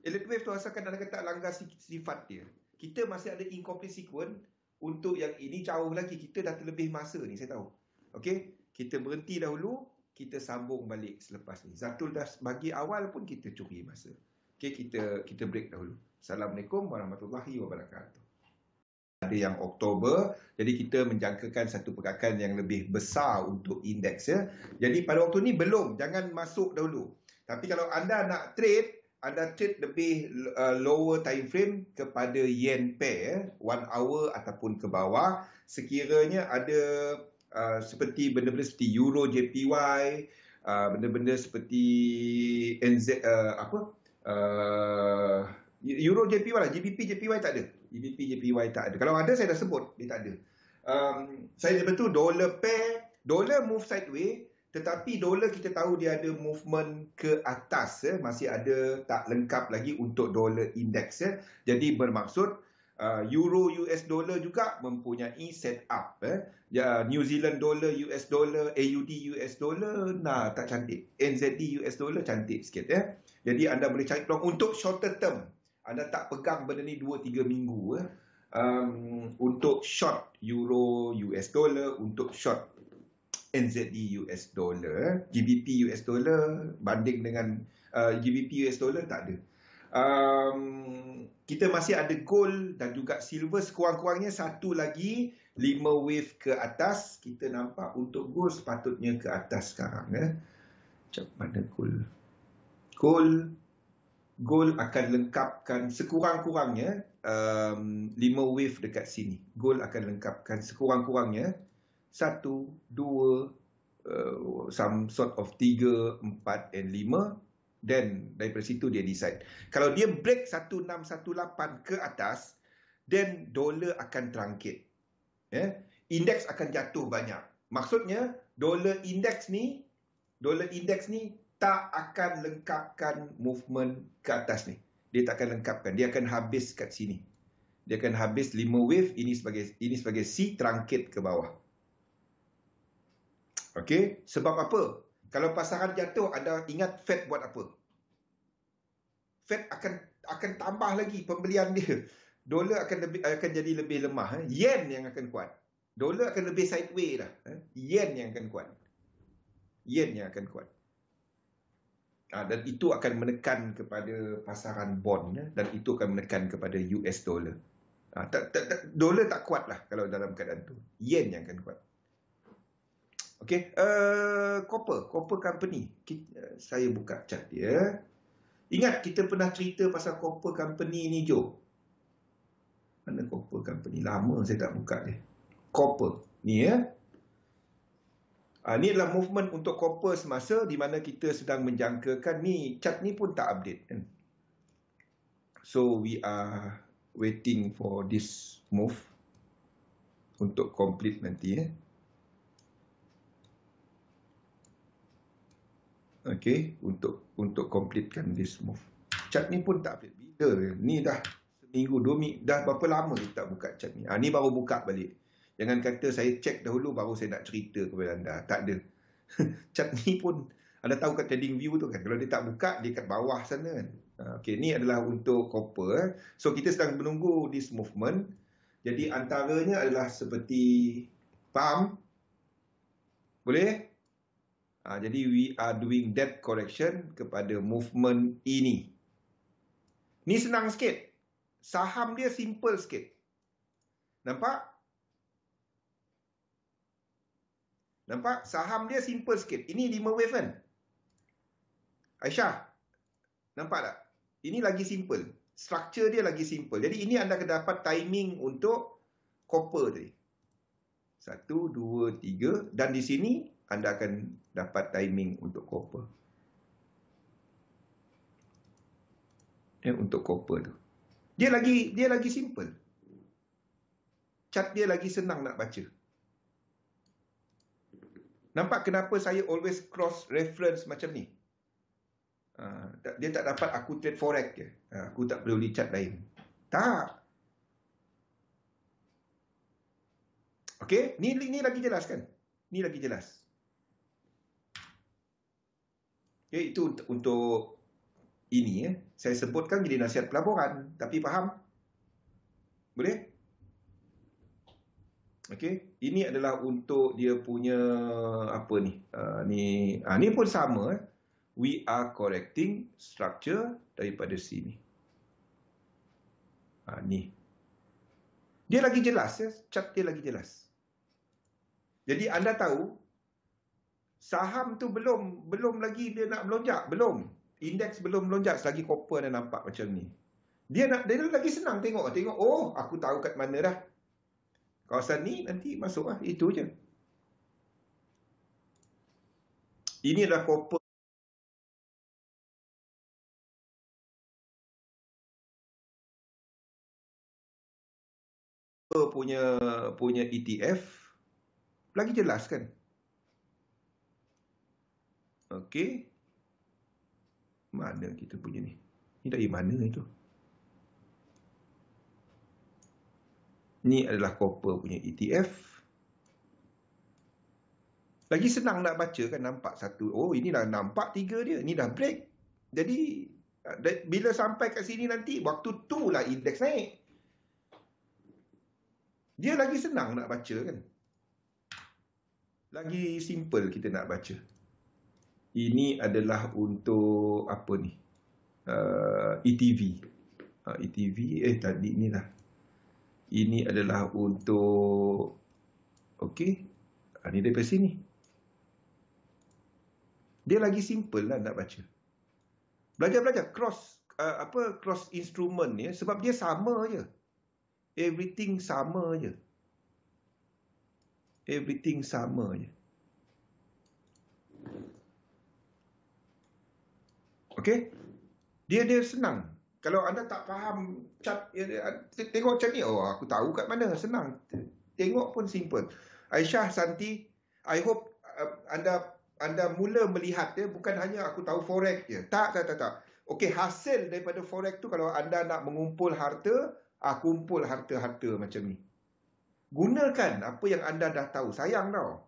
Elite wave tu asalkan anda kata langgar sifat dia. Kita masih ada incomplete sequence. Untuk yang ini jauh lagi. Kita dah terlebih masa ni, saya tahu. Okey, kita berhenti dahulu. Kita sambung balik selepas ni. Zatul dah bagi awal pun kita curi masa. Okey, kita break dahulu. Assalamualaikum warahmatullahi wabarakatuh. Ada yang Oktober, jadi kita menjangkakan satu pergerakan yang lebih besar untuk indeks ya. Jadi pada waktu ni belum, jangan masuk dahulu. Tapi kalau anda nak trade, anda trade lebih lower time frame kepada yen pair 1 hour ataupun ke bawah. Sekiranya ada seperti benda-benda seperti Euro JPY, benda-benda seperti NZ Euro JPY lah, GBP JPY tak ada. GBP, JPY tak ada. Kalau ada saya dah sebut, dia tak ada. Saya betul dollar pair, dollar move sideways, tetapi dolar kita tahu dia ada movement ke atas, masih ada tak lengkap lagi untuk dolar index. Jadi bermaksud euro US dollar juga mempunyai setup. New Zealand dollar US dollar, AUD US dollar, nah tak cantik. NZD US dollar cantik sikit. Jadi anda boleh cari peluang untuk shorter term. Anda tak pegang benda ni 2-3 minggu. Untuk short euro US dollar, untuk short NZD US dollar, GBP US dollar banding dengan GBP US dollar tak ada. Kita masih ada gold dan juga silver, sekurang-kurangnya satu lagi 5 wave ke atas. Kita nampak untuk gold sepatutnya ke atas sekarang. Macam mana gold? Gold akan lengkapkan sekurang-kurangnya 5 wave dekat sini. Gold akan lengkapkan sekurang-kurangnya 1, 2, some sort of 3, 4 and 5. Dan daripada situ dia decide. Kalau dia break 1618 ke atas, then dolar akan terangkit. Indeks akan jatuh banyak. Maksudnya dolar indeks ni tak akan lengkapkan movement ke atas ni. Dia tak akan lengkapkan. Dia akan habis kat sini. Dia akan habis 5 wave. Ini sebagai C, terangkit ke bawah. Okey, sebab apa? Kalau pasaran jatuh, anda ingat Fed buat apa? Fed akan tambah lagi pembelian dia. Dolar akan jadi lebih lemah. Yen yang akan kuat. Dolar akan lebih sideways dah. Yen yang akan kuat. Dan itu akan menekan kepada pasaran bond, dan itu akan menekan kepada US dollar. Dolar tak kuat lah kalau dalam keadaan tu. Yen yang akan kuat. Okey, copper company. Saya buka chart dia. Ingat kita pernah cerita pasal copper company ni, Jo. Mana copper company? Lama saya tak buka dia. Copper ni Ini adalah movement untuk copper semasa di mana kita sedang menjangkakan ni. Chart ni pun tak update kan. So we are waiting for this move untuk complete nanti. Okay, untuk completekan this move. Chart ni pun tak update. Bila? Ni dah seminggu, 2 minggu. Dah berapa lama kita tak buka chart ni. Ni baru buka balik. Jangan kata saya cek dahulu baru saya nak cerita kepada anda. Tak ada. Chart ni pun, anda tahu kat trading view tu kan. Kalau dia tak buka, dia kat bawah sana kan. Okay, ni adalah untuk copper. So, kita sedang menunggu this movement. Jadi, antaranya adalah seperti pump. Boleh? Jadi, we are doing that correction kepada movement ini. Ni senang sikit. Saham dia simple sikit. Nampak? Nampak? Saham dia simple sikit. Ini 5 wave kan? Aisyah, nampak tak? Ini lagi simple. Structure dia lagi simple. Jadi ini anda akan dapat timing untuk copper tadi. 1, 2, 3. Dan di sini anda akan dapat timing untuk copper. Untuk copper tu. Dia lagi simple. Chart dia lagi senang nak baca. Nampak kenapa saya always cross reference macam ni? Dia tak dapat aku trade forex je. Aku tak perlu di chart lain. Tak. Okey, ni lagi jelas kan? Ni lagi jelas. Okay, itu untuk ini saya sebutkan jadi nasihat pelaburan, tapi faham? Boleh? Okey, ini adalah untuk dia punya apa ni? Ni pun sama. We are correcting structure daripada sini. Ni. Dia lagi jelas chart dia lagi jelas. Jadi anda tahu saham tu belum lagi dia nak melonjak, belum. Indeks belum melonjak selagi copper dah nampak macam ni. Dia lagi senang tengok, oh, aku tahu kat mana dah. Kawasan ni nanti masuk lah. Itu je. Ini adalah copper. punya ETF lagi jelas kan. Okey. Mana kita punya ni? Ni dari mana itu? Ni adalah copper punya ETF. Lagi senang nak baca kan, nampak satu. Oh, ini dah nampak 3 dia. Ni dah break. Jadi bila sampai kat sini nanti, waktu tu lah indeks naik. Dia lagi senang nak baca kan. Lagi simple kita nak baca. Ini adalah untuk apa ni? ETV. ETV, tadi ni lah. Ini adalah untuk, okey. Ini daripada sini. Dia lagi simple lah nak baca. Belajar cross instrument ni, sebab dia sama je. Everything sama je. Everything sama je. Okey? Dia senang. Kalau anda tak faham chart, tengok chart ni, oh aku tahu kat mana, senang. Tengok pun simple. Aisyah, Santi, I hope anda mula melihat dia, bukan hanya aku tahu forex je. Tak. Okey, hasil daripada forex tu, kalau anda nak mengumpul harta, kumpul harta-harta macam ni. Gunakan apa yang anda dah tahu. Sayang tau.